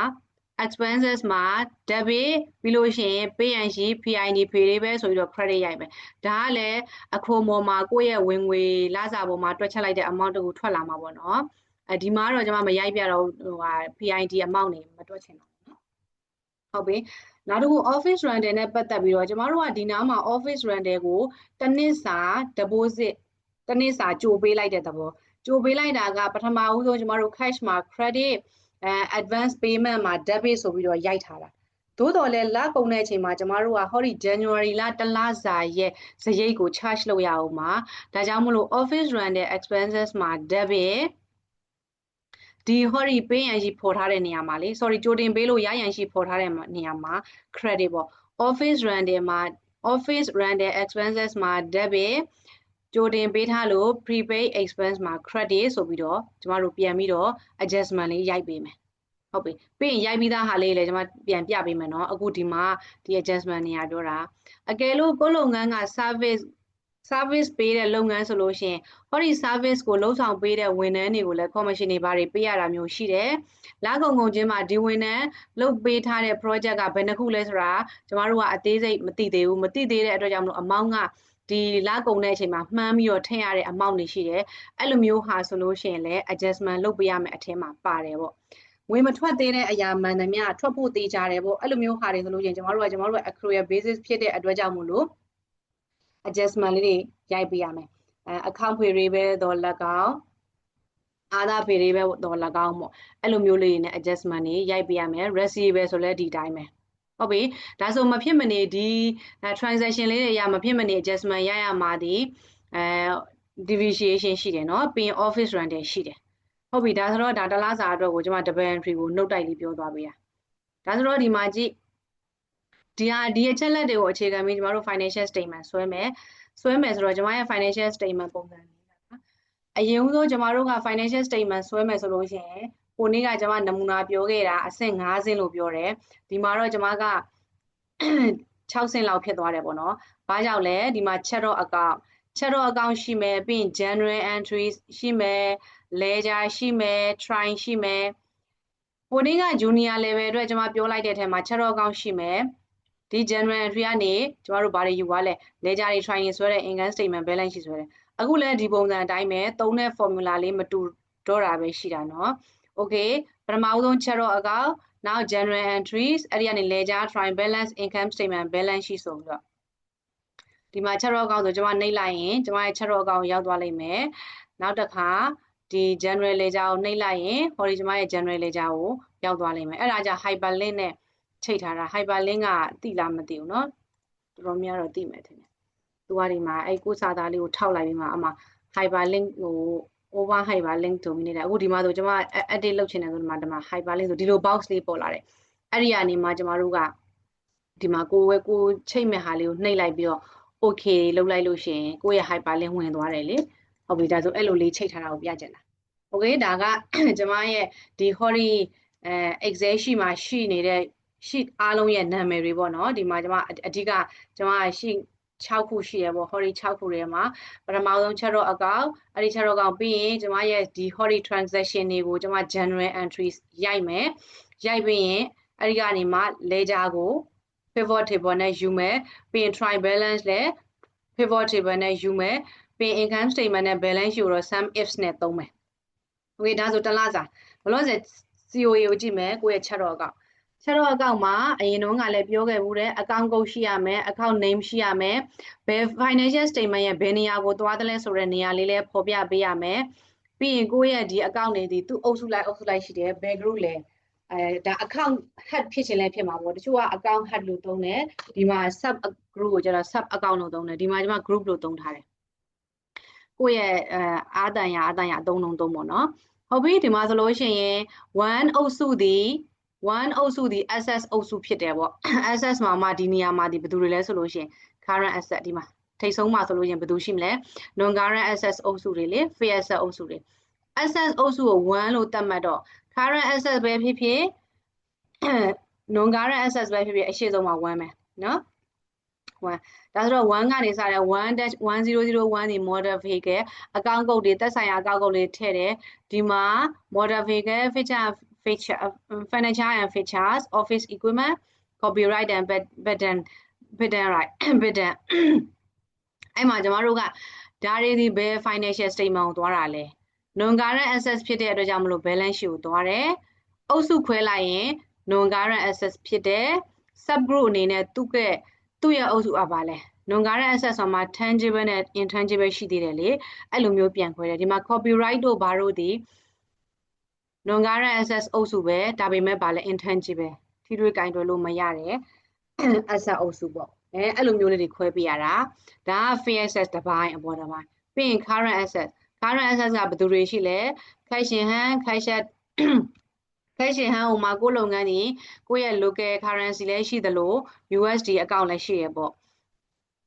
expenses မှာ debit ပြီးလို့ရှိရင် pay and ship PIT payable ဆိုပြီးတော့ credit ရိုက်မယ်ဒါကလည်းအခွန်ပေါ်မှာကိုယ့်ရဲ့ဝင်ငွေလစာပေါ်မှာတွက်ချက်လိုက်တဲ့ amount တခုထွက်လာမှာပေါ့နော်ဒီမှာတော့ကျွန်မမရိုက်ပြတော့PIT amount တွေမတွက်ချင်တော့ဘူးနော်ဟုတ်ပြီနောက်တစ်ခု office rental နဲ့ပတ်သက်ပြီးတော့ကျမတို့ကဒီနားမှာ office rental ကိုတစ်နှစ်စာ deposit တစ်နှစ်စာကြိုပေးလိုက်တဲ့သဘောကြိုပေးလိုက်တာကပထမဦးဆုံးကျမတို့ cash မှာ credit advance payment မှာ debit ဆိုပြီးတော့ရိုက်ထားတာသို့တော်လည်းလကုန်တဲ့အချိန်မှာကျမတို့ကဟောဒီ January လတစ်လစာရဲ့စရိတ်ကို charge လုပ်ရအောင်ပါဒါကြောင့်မလို့ office rental expenses မှာ debit ဒီဟောဒီ pay and ship ပေါ်ထားတဲ့နေရာမှာလေ sorry ကြိုတင်ပေးလို့ရရန်ရှိပေါ်ထားတဲ့နေရာမှာ credit ပေါ့ office rental expenses မှာ debit ကြိုတင်ပေးထားလို့ prepaid expense မှာ credit ဆိုပြီးတော့ကျမတို့ပြန်ပြီးတော့ adjustment လေးရိုက်ပေးမယ်ဟုတ်ပြီပြီးရင်ရိုက်ပြီးသားဟာလေးလည်းကျမပြန်ပြပေးမယ်เนาะအခုဒီမှာဒီ adjustment နေရာပြောတာအကယ်လို့ကိုလုပ်ငန်းက service ပေးတဲ့လုပ်ငန်းဆိုလို့ရှိရင်ဟောဒီ service ကိုလှုပ်ဆောင်ပေးတဲ့ဝန်ထမ်းတွေကိုလည်း commission တွေဘာတွေပေးရတာမျိုးရှိတယ်လကုန်ချင်းမှာဒီဝန်ထမ်းလုပ်ပေးထားတဲ့ project ကဘယ်နှခုလဲဆိုတာကျမတို့ကအသေးစိတ်မသိသေးဘူးမသိသေးတဲ့အတွက်ကြောင့်မလို့ amount ကဒီလကုန်တဲ့အချိန်မှာမှန်းပြီးတော့ထည့်ရတဲ့ amount တွေရှိတယ်အဲ့လိုမျိုးဟာဆိုလို့ရှိရင်လည်း adjustment လုပ်ပေးရမယ်အထက်မှာပါတယ်ပေါ့ငွေမထွက်သေးတဲ့အရာမှန်သမျှထွက်ဖို့သေးကြတယ်ပေါ့အဲ့လိုမျိုးဟာတွေဆိုလို့ရှိရင်ကျမတို့က accrual basis ဖြစ်တဲ့အတွက်ကြောင့်မို့လို့ adjustment လေးတွေရိုက်ပေးရမယ်account payable တော့လက်ကောင် other variable တော့၎င်းပေါ့အဲ့လိုမျိုးလေးတွေနဲ့ adjustment တွေရိုက်ပေးရမယ် receivable ဆိုလဲဒီတိုင်းပဲဟုတ်ပြီဒါဆိုမဖြစ်မနေဒီ transaction လေးတွေရမဖြစ်မနေ adjustment ရရမှာဒီdeviation ရှိတယ်เนาะပြီးရင် office run တွေရှိတယ်ဟုတ်ပြီဒါဆိုတော့ဒါတလားစာအတွက်ကိုကျွန်မ double entry ကို note တိုက်လေးပြောသွားပေးတာဒါဆိုတော့ဒီမှာကြည့်ဒီအချက်လက်တွေကိုအခြေခံပြီးကျွန်တော်တို့ financial statement ဆွဲမယ်ဆိုတော့ကျွန်မရဲ့ financial statement ပုံစံလေးအရင်ဦးဆုံးကျွန်တော်တို့က financial statement ဆွဲမယ်ဆိုလို့ရှိရင်ကိုနေ့ကကျွန်မနမူနာပြောခဲ့တာအဆင့်5ဆင့်လို့ပြောတယ်ဒီမှာတော့ကျွန်မက6ဆင့်လောက်ဖြစ်သွားတယ်ပေါ့နော်ဘာကြောင့်လဲဒီမှာ chat account ရှိမယ်ပြီးရင် general entries ရှိမယ် ledger ရှိမယ် try ရှိမယ်ကိုနေ့က junior level အတွက်ကျွန်မပြောလိုက်တဲ့အထက်မှာ chat account ရှိမယ်ဒီ general entry ကနေကျွန်တော်တို့ဘာတွေယူသွားလဲ ledger တွေ try ဆွဲတဲ့ income statement balance sheet ဆွဲတယ်အခုလည်းဒီပုံစံအတိုင်းပဲသုံးတဲ့ formula လေးမတူတော့တာပဲရှိတာเนาะ okay ပထမဦးဆုံး chart account now general entries အဲ့ဒီကနေ ledger try balance income statement balance sheet ဆိုပြီးတော့ဒီမှာ chart account ဆိုကျွန်မနှိပ်လိုက်ရင်ကျွန်မရဲ့ chart account ရောက်သွားလိမ့်မယ်နောက်တစ်ခါဒီ general ledger ကိုနှိပ်လိုက်ရင်ဟောဒီကျွန်မရဲ့ general ledger ကိုရောက်သွားလိမ့်မယ်အဲ့ဒါကြောင့် hyperlink နဲ့ချိန်ထားတာ hyperlink ကတိလားမသိဘူးเนาะတော်တော်များတော့သိမယ်ထင်တယ်သူကဒီမှာအဲ့ကိုစာသားလေးကိုထောက်လိုက်ပြီးမှအမှ hyperlink ဟို over hyperlink ဆိုပြီးနေတယ်အခုဒီမှာဆိုကျွန်မ edit လုပ်ချင်တယ်ဆိုဒီမှာhyperlink ဆိုဒီလို box လေးပေါ်လာတယ်အဲ့ဒီကနေမှကျွန်တော်တို့ကဒီမှာကိုချိန်မဲ့ဟာလေးကိုနှိပ်လိုက်ပြီးတော့ okay လုပ်လိုက်လို့ရှိရင်ကိုယ့်ရဲ့ hyperlink ဝင်သွားတယ်လေဟုတ်ပြီဒါဆိုအဲ့လိုလေးချိန်ထားတာကိုပြချင်တာ okay ဒါကကျွန်မရဲ့ဒီ hori excel sheet မှာရှိနေတဲ့ sheet အားလုံးရဲ့နာမည်တွေပေါ့နော်ဒီမှာကျွန်မအဓိကကျွန်မ sheet 6ခုရှိရပေါ့ hori 6ခုထဲမှာပထမဆုံး chart account အဲ့ဒီ chart account ပြီးရင်ကျွန်မရဲ့ဒီ hori transaction တွေကိုကျွန်မ general entries ရိုက်မယ်ရိုက်ပြီးရင်အဲ့ဒီကနေမှ ledger ကို pivot table နဲ့ယူမယ်ပြီးရင် try balance လည်း pivot table နဲ့ယူမယ်ပြီးရင် income statement နဲ့ balance ကိုတော့ sum ifs နဲ့သုံးမယ် okay ဒါဆိုတလားစာဘလို့ဆို COA ကိုကြည့်မယ်ကိုယ့်ရဲ့ chart account account မှာအရင်တုန်းကလည်းပြောခဲ့ဘူးတဲ့ account code ရှိရမယ် account name ရှိရမယ်ဘယ် financial statement ရဲ့ဘယ်နေရာကိုသွားတယ်လဲဆိုတဲ့နေရာလေးလည်းဖော်ပြပေးရမယ်ပြီးရင်ကိုယ့်ရဲ့ဒီ account တွေဒီသူ့အုပ်စုလိုက်ရှိတယ်ဘယ် group လဲဒါ account head ဖြစ်ခြင်းလည်းဖြစ်မှာပေါ့တချို့က account head လို့သုံးတယ်ဒီမှာ sub group ကိုကျတော့ sub account လို့သုံးတယ်ဒီမှာကျမ group လို့သုံးထားတယ်ကိုယ့်ရဲ့အာတန်ရအသုံးလုံးသုံးပေါ့နော်ဟုတ်ပြီဒီမှာဆိုလို့ရှိရင် one အုပ်စုဒီ SS အုပ်စုဖြစ်တယ်ပေါ့ SS မှာမှဒီနေရာမှာဒီဘယ်သူတွေလဲဆိုလို့ရှိရင် current asset ဒီမှာထိတ်ဆုံးမှာဆိုလို့ရှိရင်ဘယ်သူရှိမလဲ non current assets အုပ်စုတွေလေ fixed asset အုပ်စုတွေ asset အုပ်စုကို1လို့သတ်မှတ်တော့ current asset ပဲဖြစ်ဖြစ် non current assets ပဲဖြစ်ဖြစ်အရှိဆုံးမှာ1ပဲเนาะ1ဒါဆိုတော့1ကနေစတယ် 1-1001 ဒီ model vehicle account code တွေသက်ဆိုင်ရာ account code တွေထည့်တယ်ဒီမှာ model vehicle feature furniture and features office equipment copyright and patent right patent အဲ့မှာကျွန်တော်တို့ကဒါတွေဒီဘယ် financial statement ကိုသွားတာလဲ non current assets ဖြစ်တဲ့အတွက်ကြောင့်မလို့ balance sheet ကိုသွားတယ်အုပ်စုခွဲလိုက်ရင် non current assets ဖြစ်တယ် subgroup အနေနဲ့သူ့ရဲ့အုပ်စုအပါလဲ non current assets ဆိုမှာ tangible နဲ့ intangible ရှိသေးတယ်လေအဲ့လိုမျိုးပြန်ခွဲတယ်ဒီမှာ copyright တို့ဘာတို့ဒီnon current assets အုပ်စုပဲဒါပေမဲ့ဗာလဲ intangible ထိတွေ့ကင်တွယ်လို့မရတယ် asset အုပ်စုပေါ့အဲ့လိုမျိုးလေးတွေခွဲပေးရတာဒါက fixed assets တစ်ပိုင်းအပေါ်တစ်ပိုင်းပြီးရင် current assets ကဘယ်သူတွေရှိလဲ cash in hand cash in hand ဟိုမှာကိုယ်လုပ်ငန်းကြီးကိုယ့်ရဲ့ local currency လည်းရှိသလို USD account လည်းရှိရပေါ့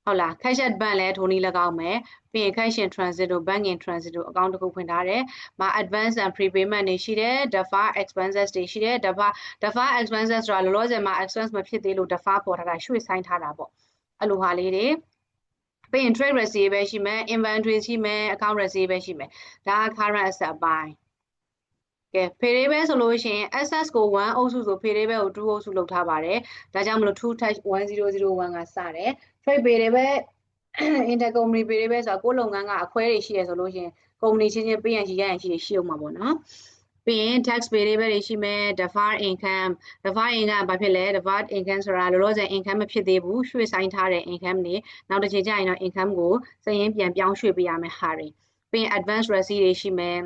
ဟုတ်လား cash at bank လည်းထိုနည်း၎င်းမယ်ပြီးရင် cash in transit တို့ bank in transit တို့ account တစ်ခုဖွင့်ထားတယ်မှာ advance and prepayment တွေရှိတယ် defer expenses တွေရှိတယ် defer expenses ဆိုတာလောလောဆယ်မှာ expense မဖြစ်သေးလို့ defer ပေါ်ထားတာရွှေ့ဆိုင်းထားတာပေါ့အဲ့လိုဟာလေးတွေပြီးရင် trade receivable ရှိမယ် inventory ရှိမယ် account receivable ရှိမယ်ဒါက current asset အပိုင်းကဲ payable ဆိုလို့ရှိရင် assets ကို1အုပ်စုဆို payable ကို2အုပ်စုလုပ်ထားပါတယ်ဒါကြောင့်မလို့ 2-1001 ကစတယ် trade payable intercompany payable ဆိုတာကိုယ်လုပ်ငန်းကအခွဲတွေရှိရဆိုလို့ရှိရင် company ချင်းပေးရန်ရှိရန်ရှိအောင်မှာပေါ့နော်ပြီးရင် tax payable တွေရှိမယ် deferred income ဘာဖြစ်လဲ deferred income ဆိုတာလောလောဆယ် income မဖြစ်သေးဘူးရွှေ့ဆိုင်းထားတဲ့ income တွေနောက်တစ်ချိန်ကျရင်တော့ income ကိုစရင်းပြန်ပြောင်းရွှေ့ပေးရမယ်ဟာတွေပြီးရင် advance receipt တွေရှိမယ်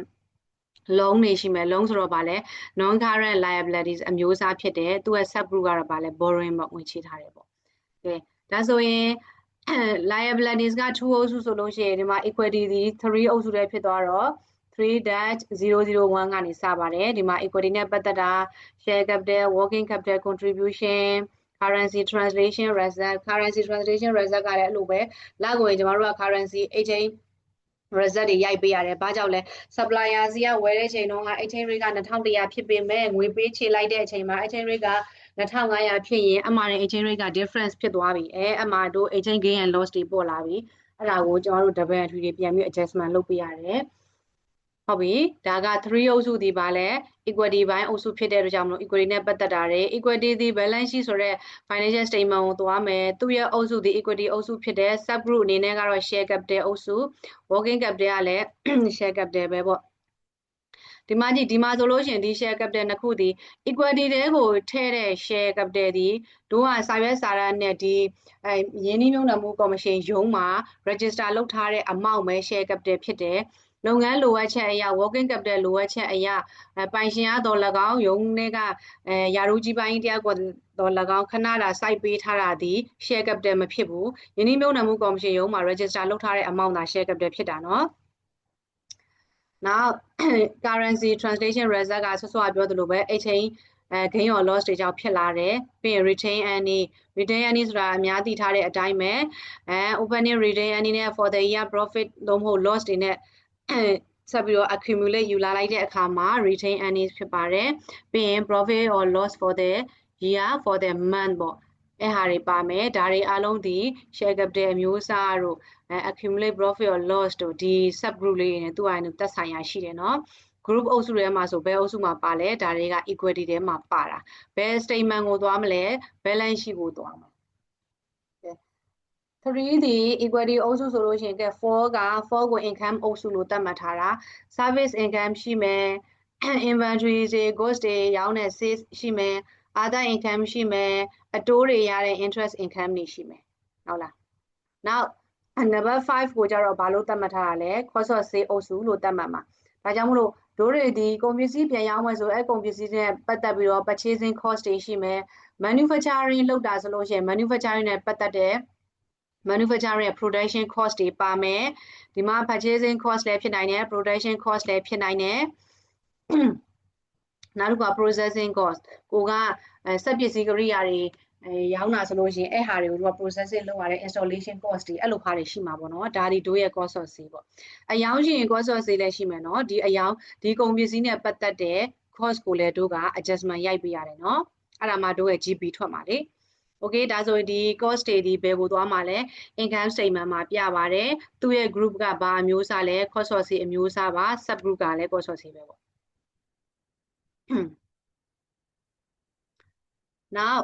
loan နေရှိမယ် loan ဆိုတော့ဗာလဲ non current liabilities အမျိုးအစားဖြစ်တယ်သူရဲ့ subgroup ကတော့ဗာလဲ borrowing ပေါ့ဝင်ချထားတယ်ပေါ့ကဲဒါဆိုရင် liabilities က2အုပ်စုဆိုလို့ရှိရင်ဒီမှာ equity ဒီ3အုပ်စုတည်းဖြစ်သွားတော့ 3-001 ကနေစပါတယ်ဒီမှာ equity နဲ့ပတ်သက်တာ share capital working capital contribution currency translation reserve currency translation reserve ကလည်းအဲ့လိုပဲလောက်ကိုရင်ကျမတို့က currency exchange reserve တွေရိုက်ပေးရတယ်။ဘာကြောင့်လဲ supplier စီကဝယ်တဲ့ချိန်တုန်းက exchange rate က2100ဖြစ်ပေမဲ့ငွေပေးချေလိုက်တဲ့အချိန်မှာ exchange rate က2500ဖြစ်ရင်အမှားနဲ့ exchange rate က difference ဖြစ်သွားပြီ။အမှားတို့ exchange gain and loss တွေပေါ်လာပြီ။အဲ့ဒါကိုကျွန်တော်တို့ double entry တွေပြန်ပြီး adjustment လုပ်ပေးရတယ်။ဟုတ်ပြီဒါက3အုပ်စုဒီပါလဲ equity ဘိုင်းအုပ်စုဖြစ်တဲ့အတွက်ကြောင့်မလို့ equity နဲ့ပတ်သက်တာတွေ equity ဒီ balance sheet ဆိုတဲ့ financial statement ကိုသွားမယ်သူ့ရဲ့အုပ်စုဒီ equity အုပ်စုဖြစ်တဲ့ subgroup အနေနဲ့ကတော့ share capital အုပ်စု working capital ကလည်း share capital ပဲပေါ့ဒီမှာကြည့်ဒီမှာဆိုလို့ရှိရင်ဒီ share capital နှစ်ခုဒီ equity တဲကိုထည့်တဲ့ share capital ဒီတို့ကစာရွက်စာတမ်းနဲ့ဒီရင်းနှီးမြှုပ်နှံမှုကော်မရှင်ရုံးမှာ register လုပ်ထားတဲ့ amount ပဲ share capital ဖြစ်တယ်လုပ်ငန်းလိုအပ်ချက်အရာ working capital လိုအပ်ချက်အရာပိုင်ရှင်ရတော့၎င်းရုံးတွေကယာရုကြီးပိုင်းတရားကတော့၎င်းခဏတာ site ပေးထားတာဒီ share capital မဖြစ်ဘူးယင်းနှိမ့်မြုပ်နှံမှုကော်မရှင်ရုံးမှာ register လုပ်ထားတဲ့ amount သာ share capital ဖြစ်တာเนาะ now currency translation reserve ကဆော့ဆော့ပြောသလိုပဲ exchange gain or loss တွေကြောင့်ဖြစ်လာတယ်ပြီးရင် retain earning ဆိုတာအများသိထားတဲ့အတိုင်းပဲ opening retain earning နဲ့ for the year profit သို့မဟုတ် loss တွေနဲ့ဆက်ပြီးတော့ accumulate ယူလာလိုက်တဲ့အခါမှာ retain earnings ဖြစ်ပါတယ်ပြီးရင် profit or loss for the year for the month ပေါ့အဲ့ဟာတွေပါမယ်ဒါတွေအားလုံးဒီ share capital အမျိုးအစားတို့accumulate profit or loss တို့ဒီ subgroup လေးတွေနဲ့သူ့အရင်သက်ဆိုင်ရာရှိတယ်เนาะ group အုပ်စုထဲမှာဆိုဘယ်အုပ်စုမှာပါလဲဒါတွေက equity ထဲမှာပါတာဘယ် statement ကိုသွားမလဲ balance sheet ကိုသွားမှာ3ဒီ equity အုပ်စုဆိုလို့ရှိရင်က4ကို income အုပ်စုလို့သတ်မှတ်ထားတာ service income ရှိမယ် inventory တွေ goods တွေရောင်းတဲ့ sales ရှိမယ် other income ရှိမယ်အတိုးတွေရတဲ့ interest income တွေရှိမယ်ဟုတ်လား now number 5ကိုကြတော့ဘာလို့သတ်မှတ်ထားတာလဲ cost of sale အုပ်စုလို့သတ်မှတ်မှာဒါကြောင့်မလို့တို့တွေဒီကုန်ပစ္စည်းပြန်ရောင်းမယ်ဆိုအဲ့ကုန်ပစ္စည်းနဲ့ပတ်သက်ပြီးတော့ purchasing cost တွေရှိမယ် manufacturing လုပ်တာဆိုလို့ရှိရင် manufacturing နဲ့ပတ်သက်တဲ့ manufacturing production cost တွေပါမယ်ဒီမှာ purchasing cost လည်းဖြစ်နိုင်တယ် production cost လည်းဖြစ်နိုင်တယ်နောက်တစ်ခုက processing cost ကိုကစက်ပစ္စည်းကိရိယာတွေရောင်းတာဆိုလို့ရှိရင်အဲ့ဟာတွေကိုတို့က processing လုပ်ရတဲ့ installation cost တွေအဲ့လိုဟာတွေရှိမှာပေါ့နော်ဒါဒီတို့ရဲ့ cost of sale ပေါ့အယောင်းရှိရင် cost of sale လည်းရှိမယ်နော်ဒီအယောင်းဒီကုန်ပစ္စည်းနဲ့ပတ်သက်တဲ့ cost ကိုလည်းတို့က adjustment ရိုက်ပေးရတယ်နော်အဲ့ဒါမှတို့ရဲ့ GP ထွက်မှာလေOkay ဒါဆိုရင်ဒီ cost တွေဒီဘယ်ကိုသွားမှာလဲ income statement မှာပြပါတယ်သူ့ရဲ့ group ကဘာအမျိုးအစားလဲ cost of sale အမျိုးအစားပါ sub group ကလည်း cost of sale ပဲပေါ့ now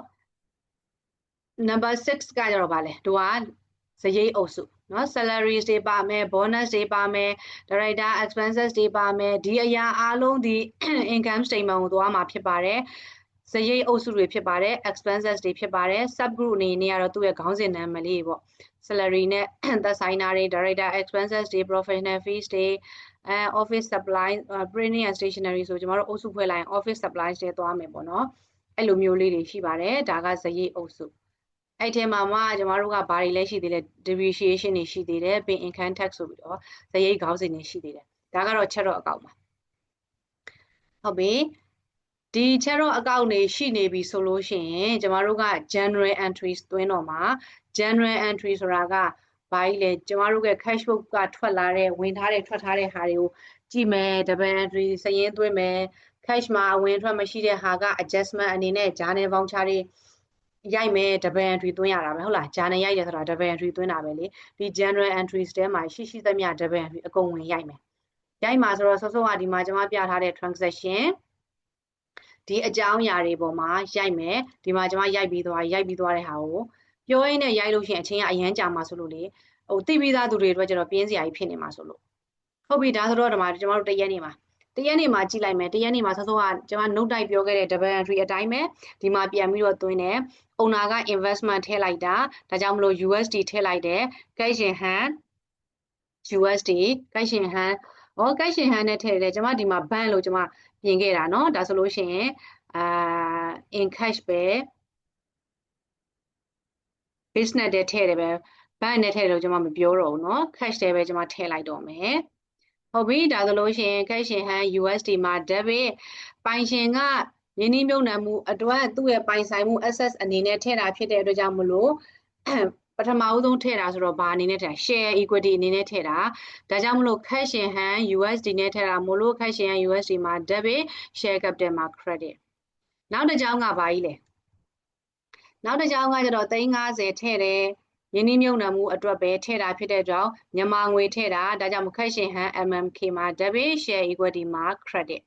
number 6ကကြတော့ဗာလဲတို့ကစရိတ်အုပ်စုเนาะ salaries တွေပါမယ် bonus တွေပါမယ် director expenses တွေပါမယ်ဒီအရာအားလုံးဒီ income statement ကိုသွားမှာဖြစ်ပါတယ်စရိတ်အုပ်စုတွေဖြစ်ပါတယ် expenses တွေဖြစ်ပါတယ် subgroup အနေနဲ့ကတော့သူ့ရဲ့ခေါင်းစဉ်နာမည်လေးပေါ့ salary နဲ့သက်ဆိုင်တာတွေ director expenses တွေ professional fees တွေoffice supply printing and stationery ဆိုကျွန်တော်တို့အုပ်စုဖွဲ့လိုက်ရင် office supplies တွေသွားမယ်ပေါ့နော်အဲ့လိုမျိုးလေးတွေရှိပါတယ်ဒါကစရိတ်အုပ်စုအဲ့ထဲမှာမှကျွန်တော်တို့ကဘာတွေလဲရှိသေးလဲ depreciation တွေရှိသေးတယ်ပြီး income tax ဆိုပြီးတော့စရိတ်ခေါင်းစဉ်တွေရှိသေးတယ်ဒါကတော့ချက်တော့အကောင့်ပါဟုတ်ပြီဒီ channel account တွေရှိနေပြီဆိုလို့ရှိရင်ကျမတို့က general entries သွင်းတော့မှာ general entry ဆိုတာကဘာကြီးလဲကျမတို့ရဲ့ cash book ကထွက်လာတဲ့ဝင်ထားတဲ့ထွက်ထားတဲ့ဟာတွေကိုကြည့်မယ် double entry စာရင်းသွင်းမယ် cash မှာအဝင်ထွက်မရှိတဲ့ဟာက adjustment အနေနဲ့ journal voucher တွေရိုက်မယ် double entry သွင်းရတာပဲဟုတ်လား journal ရိုက်တယ်ဆိုတာ double entry သွင်းတာပဲလေဒီ general entries ထဲမှာရှိသမျှ double entry အကုန်ဝင်ရိုက်မယ်ရိုက်မှာဆိုတော့စောစောကဒီမှာကျွန်မပြထားတဲ့ transactionဒီအကြောင်းအရာတွေပေါ်မှာရိုက်မယ်ဒီမှာကျွန်မရိုက်ပြီးသွားတဲ့ဟာကိုပြောရင်းနဲ့ရိုက်လို့ရှိရင်အချိန်ကအရန်ကြာမှာဆိုလို့လေဟိုသိပြီးသားသူတွေအတွက်ကျတော့ပြင်းစရာကြီးဖြစ်နေမှာဆိုလို့ဟုတ်ပြီဒါဆိုတော့ဒီမှာကျွန်တော်တို့တရက်နေမှာကြည့်လိုက်မယ်တရက်နေမှာစောစောကကျွန်မ note တိုက်ပြောခဲ့တဲ့ double entry အတိုင်းပဲဒီမှာပြန်ပြီးတော့သွင်းတယ် owner က investment ထည့်လိုက်တာဒါကြောင့်မလို့ USD ထည့်လိုက်တယ် cash in hand USD cash in hand cash in hand နဲ့ထည့်တယ်ကျွန်မဒီမှာ ban လို့ကျွန်မပြင်ခဲ့တာเนาะဒါဆိုလို့ရှိရင် in cash ပဲ business တဲ့ထည့်တယ်ပဲ ban နဲ့ထည့်တယ်လို့ကျွန်မမပြောတော့ဘူးเนาะ cash တဲ့ပဲကျွန်မထည့်လိုက်တော့မယ်ဟုတ်ပြီဒါဆိုလို့ရှိရင် cash in hand USD မှာ debit ပိုင်ရှင်ကယင်းနှိမ့်မြုပ်နှံမှုအတွက်သူ့ရဲ့ပိုင်ဆိုင်မှု access အနေနဲ့ထည့်တာဖြစ်တဲ့အတွက်ကြောင့်မလို့ပထမဦးဆုံးထည့်တာဆိုတော့ဘာအနေနဲ့ထည့်တာ share equity အနေနဲ့ထည့်တာဒါကြောင့်မလို့ cash in hand USD နဲ့ထည့်တာမလို့ cash in hand USD မှာ debit share capital မှာ credit နောက်တစ်ကြောင်းကဘာကြီးလဲနောက်တစ်ကြောင်းကကျတော့350ထည့်တယ်ယင်းနှိမ့်မြုပ်နှံမှုအတွက်ပဲထည့်တာဖြစ်တဲ့ကြောင့်မြန်မာငွေထည့်တာဒါကြောင့် cash in hand MMK မှာ debit share equity မှာ credit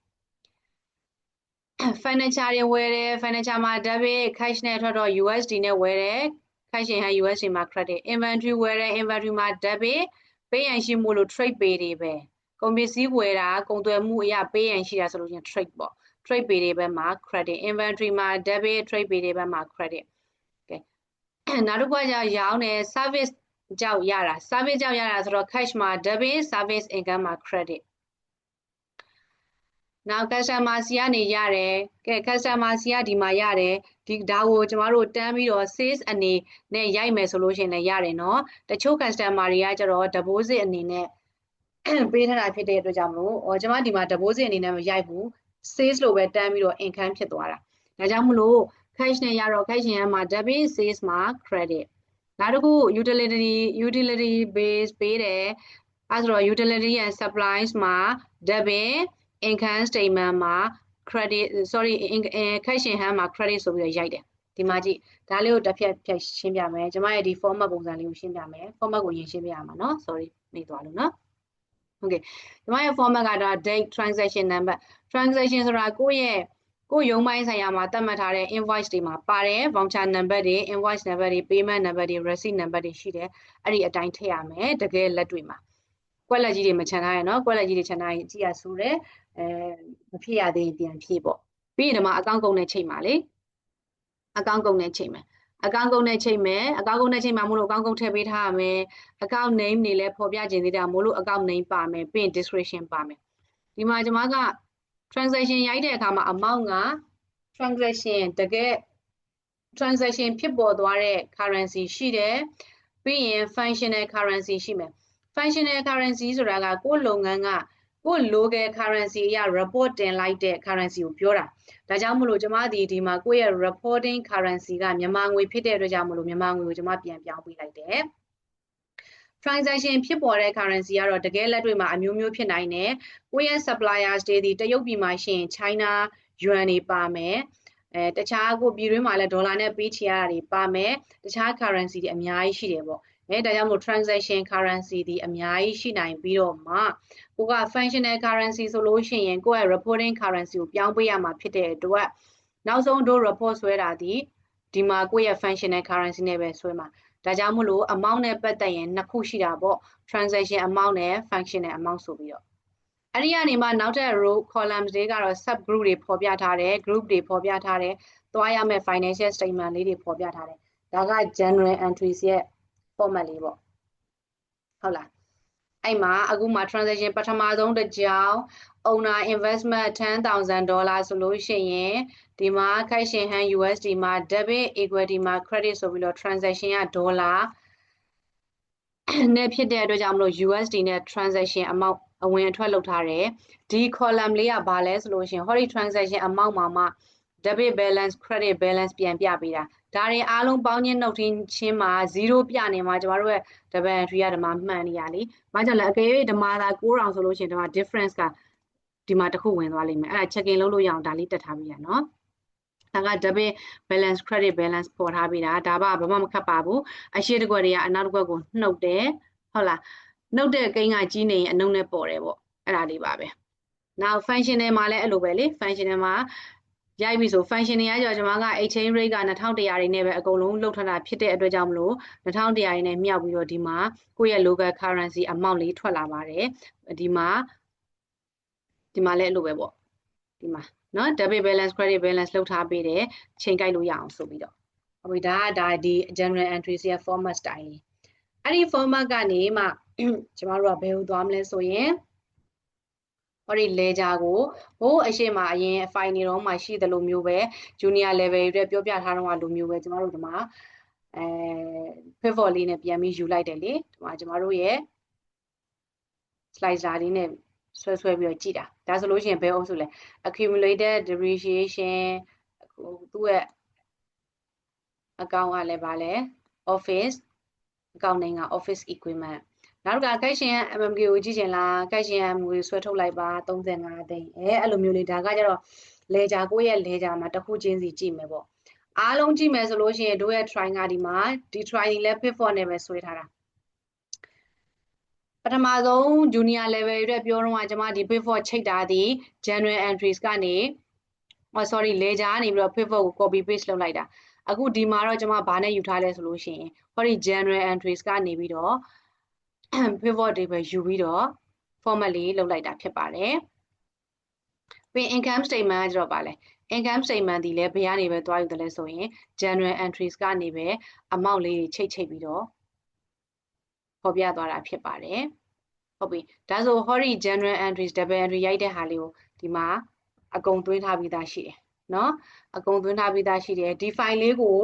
furniture တွေဝယ်တယ် furniture မှာ debit cash နဲ့ထွက်တော့ USD နဲ့ဝယ်တယ် cash in hand USD မှာ credit inventory ဝယ်တယ် inventory မှာ debit pay and ရှိမှုလို့ trade pay တွေပဲကုန်ပစ္စည်းဝယ်တာကုန်သွယ်မှုအရာ pay and ရှိတာဆိုလို့ရှိရင် trade ပေါ့ trade pay တွေပဲမှာ credit inventory မှာ debit trade pay တွေပဲမှာ credit ကဲနောက်တစ်ခုကကြာရောင်းတယ် service ကြောက်ရတာ service ကြောက်ရတာဆိုတော့ cash မှာ debit service income မှာ creditနောက် customer စီကနေရတယ်ကဲ customer စီကဒီမှာရတယ်ဒီဒါကိုကျမတို့တန်းပြီးတော့ sales အနေနဲ့ရိုက်မယ်ဆိုလို့ရှိရင်လည်းရတယ်เนาะတချို့ customer တွေကကျတော့ deposit အနေနဲ့ပေးထားတာဖြစ်တဲ့အတွက်ကြောင့်မလို့ကျမဒီမှာ deposit အနေနဲ့မရိုက်ဘူး sales လို့ပဲတန်းပြီးတော့ income ဖြစ်သွားတာဒါကြောင့်မလို့ cash နဲ့ရတော့ cash ရမှာ debit sales မှာ credit နောက်တစ်ခု utility base ပေးတယ်အဲဆိုတော့ utility and supplies မှာ debit income statement မှာ credit cash in hand မှာ credit ဆိုပြီးတော့ရိုက်တယ်ဒီမှာကြည့်ဒါလေးကိုတစ်ဖြတ်ဖြတ်ရှင်းပြမယ်ကျွန်မရဲ့ဒီ format ပုံစံလေးကိုရှင်းပြမယ် format ကိုရင်ရှင်းပြရမှာเนาะ sorry မေ့သွားလို့เนาะ okay ကျွန်မရဲ့ format ကတော့ date transaction number transaction ဆိုတာကိုယ့်ရုံးပိုင်းဆိုင်ရာမှာသတ်မှတ်ထားတဲ့ invoice တွေမှာပါတယ် voucher number တွေ invoice number တွေ payment number တွေ receipt number တွေရှိတယ်အဲ့ဒီအတိုင်းထည့်ရမယ်တကယ်လက်တွေ့မှာကွက်လက်ကြီးတွေမချန်ထားရနော်ကွက်လက်ကြီးတွေချန်ထားရင်ကြည့်ရဆိုးတယ်မဖြစ်ရသေးရင်ပြန်ဖြည့်ပေါ့ပြီးရင်ဒီမှာအကောင့်ကုန်နဲ့ချိန်ပါလေအကောင့်ကုန်နဲ့ချိန်မယ်အကောင့်ကုန်နဲ့ချိန်မယ်အကောင့်ကုန်နဲ့ချိန်မှာမို့လို့အကောင့်ကုန်ထည့်ပေးထားရမယ်အကောင့် name တွေလည်းဖော်ပြခြင်းသေးတာမို့လို့အကောင့် name ပါမယ်ပြီးရင် description ပါမယ်ဒီမှာကျွန်မက transaction ရိုက်တဲ့အခါမှာ amount က transaction တကယ် transaction ဖြစ်ပေါ်သွားတဲ့ currency ရှိတယ်ပြီးရင် functional currency ရှိမယ် functional currency ဆိုတာကကိုယ့်လုပ်ငန်းကကိုယ့် local currency အရ report တင်လိုက်တဲ့ currency ကိုပြောတာဒါကြောင့်မလို့ကျွန်မဒီမှာကိုယ့်ရဲ့ reporting currency ကမြန်မာငွေဖြစ်တဲ့အတွက်ကြောင့်မလို့မြန်မာငွေကိုကျွန်မပြန်ပြောင်းပေးလိုက်တယ် transaction ဖြစ်ပေါ်တဲ့ currency ကတော့တကယ်လက်တွေ့မှာအမျိုးမျိုးဖြစ်နိုင်တယ်ကိုယ့်ရဲ့ suppliers တွေဒီတရုတ်ပြည်မှာရှိရင် China yuan တွေပါမယ်တခြားကိုပြည်တွင်းမှာလည်းဒေါ်လာနဲ့ပေးချေရတာတွေပါမယ်တခြား currency တွေအများကြီးရှိတယ်ပေါ့ဒါကြောင့်မို့ transaction currency ဒီအများကြီးရှိနိုင်ပြီးတော့မှကိုက functional currency ဆိုလို့ရှိရင်ကိုယ့်ရဲ့ reporting currency ကိုပြောင်းပေးရမှာဖြစ်တဲ့အတွက်နောက်ဆုံးတို့ report ဆွဲတာဒီမှာကိုယ့်ရဲ့ functional currency နဲ့ပဲဆွဲမှာဒါကြောင့်မို့လို့ amount နဲ့ပတ်သက်ရင်နှစ်ခုရှိတာပေါ့ transaction amount နဲ့ functional amount ဆိုပြီးတော့အဲ့ဒီကနေမှနောက်ထပ် row columns တွေကတော့ sub group တွေဖော်ပြထားတယ် group တွေဖော်ပြထားတယ်သွားရမယ့် financial statement လေးတွေဖော်ပြထားတယ်ဒါက general entries ရဲ့ format လေးပေါ့ဟုတ်လားအဲ့မှာအခုမှ transaction ပထမဆုံးတစ်ကြောင်း owner investment $10,000 ဆိုလို့ရှိရင်ဒီမှာ cash in hand USD မှာ debit equity မှာ credit ဆိုပြီးတော့ transaction ကဒေါ်လာနဲ့ဖြစ်တဲ့အတွက်ကြောင့်မလို့ USD နဲ့ transaction amount အဝင်အထွက်လုပ်ထားတယ်ဒီ column လေးကဘာလဲဆိုလို့ရှိရင်ဟောဒီ transaction amount မှာမှ debit balance credit balance ပြန်ပြပေးတာဒါတွေအားလုံးပေါင်းချင်းနှုတ်ချင်းမှာ0ပြနေမှာကျမတို့ရဲ့ double entry ကဒီမှာမှန်နေရလေ။ဘာကြောင့်လဲအကယ်၍ဒီမှာသာ9000ဆိုလို့ရှိရင်ဒီမှာ difference ကဒီမှာတစ်ခုဝင်သွားလိမ့်မယ်။အဲ့ဒါ check in လုပ်လို့ရအောင်ဒါလေးတက်ထားပေးရနော်။ဒါက debit balance credit balance ပေါ်ထားပေးတာဒါဘာမှမခတ်ပါဘူး။အရှိတစ်ခွက်တွေကအနောက်တစ်ခွက်ကိုနှုတ်တယ်ဟုတ်လား။နှုတ်တဲ့ကိန်းကကြီးနေရင်အနှုတ်နဲ့ပေါ်တယ်ပေါ့။အဲ့ဒါလေးပါပဲ။ Now functional မှာလည်းအဲ့လိုပဲလေ functional မှာရိုက်ပြီဆို function တွေရကြကျွန်မက exchange rate က2100တွေနဲ့ပဲအကုန်လုံးလောက်ထတာဖြစ်တဲ့အတွက်ကြောင့်မလို့2100တွေနဲ့မြောက်ပြီးတော့ဒီမှာကိုယ့်ရဲ့ local currency amount လေးထွက်လာပါတယ်ဒီမှာလည်းအဲ့လိုပဲပေါ့ဒီမှာเนาะ debit balance credit balance လောက်ထားပေးတယ်ချိန်ကြိုက်လို့ရအောင်ဆိုပြီးတော့ဟုတ်ပြီဒါဒီ general entries ရဲ့ format style လေးအဲ့ဒီ format ကနေမှကျမတို့ကဘယ်လိုသွားမလဲဆိုရင် ဟောဒီလေဂျာကိုဟိုအရှိမအရင် file နေတော့မှရှိတယ်လို့မျိုးပဲ junior level တွေပြောပြထားတော့လိုမျိုးပဲကျမတို့ဒီမှာpivot လေးနဲ့ပြန်ပြီးယူလိုက်တယ်လေဒီမှာကျမတို့ရဲ့ slicer လေးနဲ့ဆွဲပြီးတော့ကြည့်တာဒါဆိုလို့ရှိရင်ဘယ်အုပ်စုလဲ accumulated depreciation သူ့ရဲ့ account ကလည်းဗာလဲ office account name က office equipment နောက်တစ်ခါကိုက်ရှင် MMK ကိုကြည့်ချင်လားကိုက်ရှင်ငွေဆွဲထုတ်လိုက်ပါ35သိန်းအဲ့လိုမျိုးလေးဒါကကြတော့လေဂျာကိုယ့်ရဲ့လေဂျာမှာတစ်ခုချင်းစီကြည့်မယ်ပေါ့အားလုံးကြည့်မယ်ဆိုလို့ရှိရင်တို့ရဲ့ try ကဒီမှာဒီ try လည်း pivot နဲ့ပဲဆွဲထားတာပထမဆုံး junior level တွေပြောတော့ကျွန်မဒီ pivot ချိတ်တာဒီ general entries ကနေ sorry ledger ကနေပြီးတော့ pivot ကို copy paste လုပ်လိုက်တာအခုဒီမှာတော့ကျွန်မဘာနဲ့ယူထားလဲဆိုလို့ရှိရင်ဟောဒီ general entries ကနေပြီးတော့ pivot တွေပဲယူပြီးတော့ format လေးလုပ်လိုက်တာဖြစ်ပါတယ်ပြီး income statement ကကျတော့ပါလဲ income statement ဒီလည်းဘယ်ကနေပဲတွားယူတယ်လဲဆိုရင် general entries ကနေပဲ amount လေးတွေချိတ်ပြီးတော့ဖော်ပြသွားတာဖြစ်ပါတယ်ဟုတ်ပြီဒါဆိုဟောဒီ general entries double entry ရိုက်တဲ့ဟာလေးကိုဒီမှာအကုန်သွင်းထားပြီးသားရှိတယ်เนาะအကုန်သွင်းထားပြီးသားရှိတယ်ဒီ file လေးကို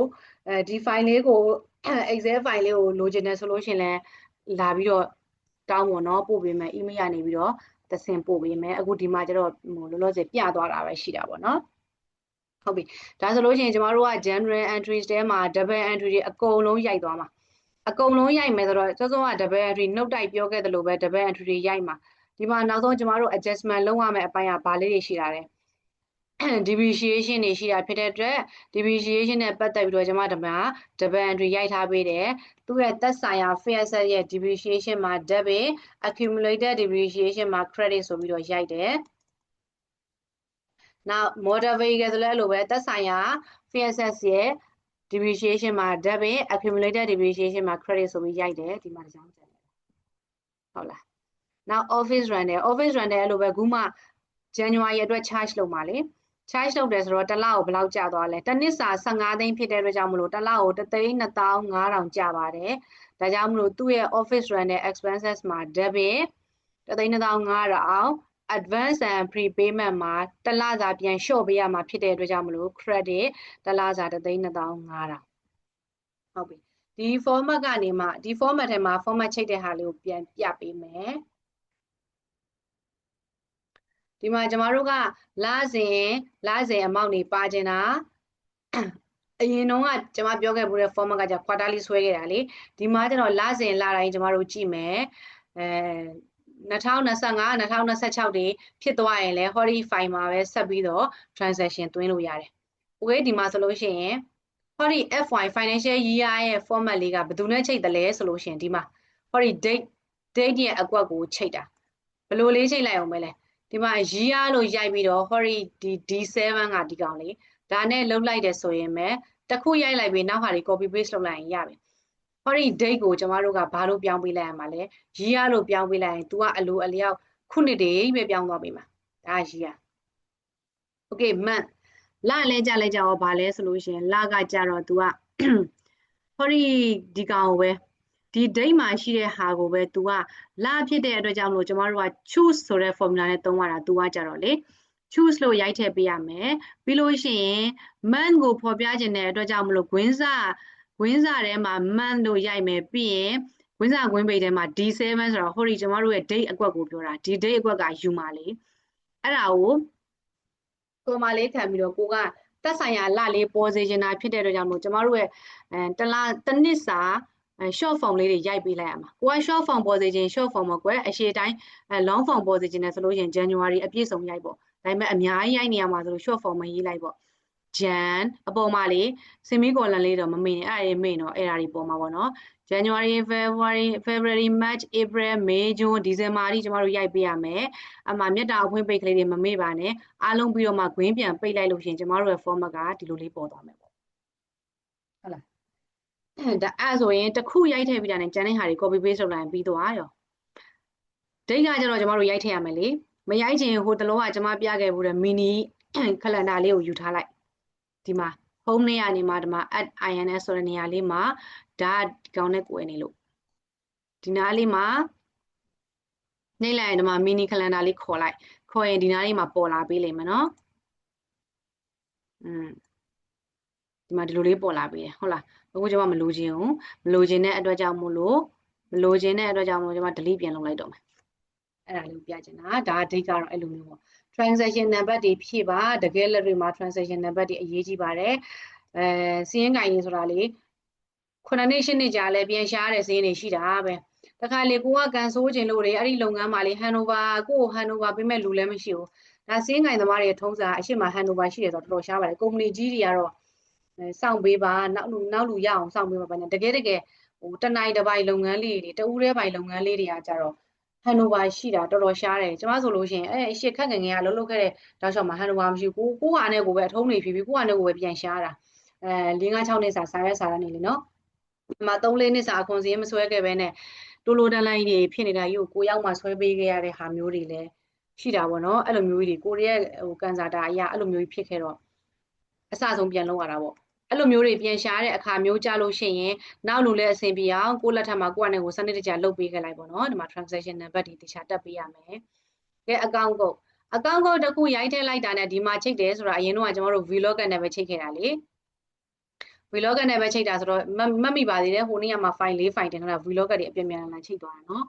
Excel file လေးကိုလိုချင်တယ်ဆိုလို့ရှင်လဲလာပြီးတော့တောင်းပေါ့เนาะပို့ပေးမယ် email ကနေပြီးတော့သစင်ပို့ပေးမယ်အခုဒီမှာကျတော့လောလောဆယ်ပြသွားတာပဲရှိတာပေါ့เนาะဟုတ်ပြီဒါဆိုလို့ရှိရင်ကျမတို့က general entries တဲမှာ double entry တွေအကုန်လုံးရိုက်သွားမှာအကုန်လုံးရိုက်မယ်ဆိုတော့စောစောက double entry နှုတ်တိုက်ပြောခဲ့သလိုပဲ double entry တွေရိုက်မှာဒီမှာနောက်ဆုံးကျမတို့ adjustment လုပ်ရမယ့်အပိုင်းကဘာလေးတွေရှိတာလဲ depreciation တွေရှိတာဖြစ်တဲ့အတွက် depreciation နဲ့ပတ်သက်ပြီးတော့ကျမဒီမှာ double entry ရိုက်ထားပေးတယ်သူ့ရဲ့သက်ဆိုင်ရာ fair asset ရဲ့ depreciation မှာ debit accumulated depreciation မှာ credit ဆိုပြီးတော့ရိုက်တယ်နောက် motor vehicle ဆိုလည်းအဲ့လိုပဲသက်ဆိုင်ရာ fair asset ရဲ့ depreciation မှာ debit accumulated depreciation မှာ credit ဆိုပြီးရိုက်တယ်ဒီမှာတစ်ကြောင်းကျန်တယ်ဟုတ်လားနောက် office rental အဲ့လိုပဲခုမှ January အတွက် charge လုပ်မှာလေ charge လုပ်တယ်ဆိုတော့တစ်လကိုဘယ်လောက်ကျသွားလဲတစ်နှစ်စာ15သိန်းဖြစ်တဲ့အတွက်ကြောင့်မလို့တစ်လကို1,25,000ကျပါတယ်ဒါကြောင့်မလို့သူ့ရဲ့ office rental expenses မှာ debit 1,25,000 advance and prepayment မှာတစ်လစာပြန်လျှော့ပေးရမှာဖြစ်တဲ့အတွက်ကြောင့်မလို့ credit တစ်လစာ 1,25,000 ဟုတ်ပြီဒီ format ကနေမှဒီ format ထဲမှာ format ချိတ်တဲ့ဟာလေးကိုပြန်ပြပေးမယ်ဒီမှာကျမတို့ကလစဉ်အမောက်တွေပါကျင်တာအရင်တော့ကကျမပြောခဲ့မှုတဲ့ format ကじゃ quarterly ဆွဲခဲ့တာလေဒီမှာကျတော့လတိုင်းကျမတို့ကြည့်မယ်2025 2026တွေဖြစ်သွားရင်လဲဟောဒီ file မှာပဲဆက်ပြီးတော့ transaction သွင်းလို့ရတယ်။ Okay ဒီမှာဆိုလို့ရှိရင်ဟောဒီ FY financial year ရဲ့ format လေးကဘယ်သူနဲ့ချိတ်တယ်လဲဆိုလို့ရှိရင်ဒီမှာဟောဒီ date ရဲ့အကွက်ကိုချိတ်တာဘယ်လိုလေးချိတ်လိုက်အောင်ပဲလဲဒီမှာ year လို့ရိုက်ပြီးတော့ဟောဒီ D7 ကဒီကောင်လေးဒါနဲ့လှုပ်လိုက်တယ်ဆိုရင်ပဲတစ်ခုရိုက်လိုက်ပြီးနောက်ဟာတွေ copy paste လုပ်လိုက်ရင်ရပြီဟောဒီ date ကိုကျမတို့ကဘာလို့ပြောင်းပေးလိုက်ရမှာလဲ year လို့ပြောင်းပေးလိုက်ရင် तू ကအလိုအလျောက်ခုနှစ်တွေပဲပြောင်းသွားပြီမှာဒါ year okay month လလဲကြတော့ဘာလဲဆိုလို့ရှိရင်လကကြတော့ तू ကဟောဒီကောင်ကိုပဲဒီ date မှာရှိတဲ့ဟာကိုပဲ तू ကလဖြစ်တဲ့အတွက်ကြောင့်မလို့ကျမတို့က choose ဆိုတဲ့ formula နဲ့သုံးရတာ तू ကကြတော့လေ choose လို့ရိုက်ထည့်ပေးရမယ်ပြီးလို့ရှိရင် month ကိုဖော်ပြခြင်းတဲ့အတွက်ကြောင့်မလို့ဂွင်းစာထဲမှာ month လို့ရိုက်မယ်ပြီးရင်ဂွင်းစာဂွင်းပိတ်ထဲမှာ D7 ဆိုတော့ဟိုဒီကျမတို့ရဲ့ date အကွက်ကိုပြောတာဒီ date အကွက်ကယူမှာလေအဲ့ဒါကိုကိုမလေးခံပြီးတော့ကိုကသက်ဆိုင်ရာလလေးပေါ်စေချင်တာဖြစ်တဲ့အတွက်ကြောင့်မို့ကျမတို့ရဲ့တစ်နှစ်စာshort form လေးတွေရိုက်ပေးလိုက်ရမှာကိုက short form ပေါ်စေချင် short form မကွယ်အရှည်တိုင်းlong form ပေါ်စေချင်တယ်ဆိုလို့ရှိရင် January အပြည့်စုံရိုက်ပေါ့ဒါပေမဲ့အများကြီးရိုက်နေရမှာဆိုလို့ short form မရေးလိုက်ပေါ့ Jan အပေါ်မှာလေ semi colon လေးတော့မမေ့နဲ့အဲ့ဒါမေ့တော့အဲ့ဒါတွေပေါ်မှာပေါ့နော် January February March April May June December အထိကျမတို့ရိုက်ပေးရမယ်အမှမြတ်တာအဖွင့်ပိတ်ကလေးတွေမမေ့ပါနဲ့အားလုံးပြီးတော့မှဂွင်းပြန်ပိတ်လိုက်လို့ရှိရင်ကျမတို့ရဲ့ format ကဒီလိုလေးပေါ်သွားမယ်ပေါ့ဟုတ်လားဒါအဲ့ဆိုရင်တစ်ခုရိုက်ထည့်ပြီးတာနဲ့ကျန်တဲ့ဟာတွေ copy paste လုပ်လိုက်ရင်ပြီးသွားရော date ကကျတော့ကျမတို့ရိုက်ထည့်ရမယ်လေမရိုက်ချင်ဟိုတလုံးကကျမပြခဲ့ဘူးတဲ့ mini calendar လေးကိုယူထားလိုက်ဒီမှာ home နဲ့ကနေမှဒီမှာ add ins ဆိုတဲ့နေရာလေးမှာဒါဒီကောင်နဲ့ကိုယ်နေလို့ဒီနားလေးမှာနှိပ်လိုက်ရင်ဒီမှာ mini calendar လေးခေါ် ခေါ်ရင်ဒီနားလေးမှာပေါ်လာပေးလိမ့်မယ်နော်ဒီမှာဒီလိုလေးပေါ်လာပေးတယ်ဟုတ်လားအခုကျွန်မမလိုချင်ဘူးမလိုချင်တဲ့အတွက်ကြောင့်မို့လို့ကျွန်မ delete ပြန်လုပ်လိုက်တော့မယ်အဲ့ဒါလေးပြချင်တာဒါအဓိကတော့အဲ့လိုမျိုးပေါ့ transaction number တွေဖြည့်ပါတကယ်လက်တွေမှာ transaction number တွေအရေးကြီးပါတယ်စီးရင်ကိုင်ရေးဆိုတာလေ9နှစ်10နှစ်ကြာလဲပြန်ရှားတဲ့စီးရင်တွေရှိတာပဲတခါလေကိုကကန်ဆိုးခြင်းလို့တွေအဲ့ဒီလုပ်ငန်းမှာလေ handover ကို handover ပေးမဲ့လူလည်းမရှိဘူးဒါစီးရင်ကိုင်သမားတွေထုံးစံအရှိမ handover ရှိတယ်ဆိုတော့တော်တော်ရှားပါတယ်ကုမ္ပဏီကြီးတွေကတော့စောင့်ပေးပါနောက်လူရအောင်စောင့်ပေးပါဘာညာတကယ်ဟိုတနိုင်တစ်ပိုင်လုပ်ငန်းလေးတွေတဦးတည်းပိုင်လုပ်ငန်းလေးတွေကကြတော့ handover ရှိတာတော်တော်ရှားတယ်ကျမဆိုလို့ရှိရင်ရှစ်ခက်ငယ်ငယ်ကလှုပ်ခဲ့တဲ့တောက်လျှောက်မှာ handover မရှိဘူးကိုဟာနဲ့ကိုပဲအထုံးနေဖြစ်ပြီးကိုဟာနဲ့ကိုပဲပြန်ရှားတာ4 5 6နှစ်စာရွက်စာတမ်းနေလေနော်ဒီမှာ3 4နှစ်စာအခွန်စည်းမဆွဲခဲ့ပဲနဲ့တိုးလိုတန်းလိုင်းတွေဖြစ်နေတာကြီးကိုရောက်မှဆွဲပေးခဲ့ရတဲ့ဟာမျိုးတွေလည်းရှိတာပေါ့နော်အဲ့လိုမျိုးကြီးကိုရဲ့ဟိုကန်စာတာအရာအဲ့လိုမျိုးကြီးဖြစ်ခဲ့တော့အစဆုံးပြန်လုပ်ရတာပေါ့အဲ့လိုမျိုးတွေပြန်ရှားတဲ့အခါမျိုးကြလို့ရှိရင်နောက်လူလည်းအဆင်ပြေအောင်ကိုလက်ထက်မှာကိုကနေကိုစနစ်တကျလုပ်ပေးခဲ့လိုက်ပေါ့နော်ဒီမှာ transaction number တွေတခြားတက်ပေးရမယ်ကဲ account code တစ်ခုရိုက်ထည့်လိုက်တာနဲ့ဒီမှာချိန်တယ်ဆိုတာအရင်တော့ကျွန်တော်တို့ vlogger နဲ့ပဲချိန်ခဲ့တာလေ vlogger နဲ့ပဲချိန်တာဆိုတော့မှတ်မိပါသေးတယ်ဟိုနေ့ကမှ file 4 file တင်ထားတာ vlogger တွေအပြည့်အမြန်လာချိန်သွားတာနော်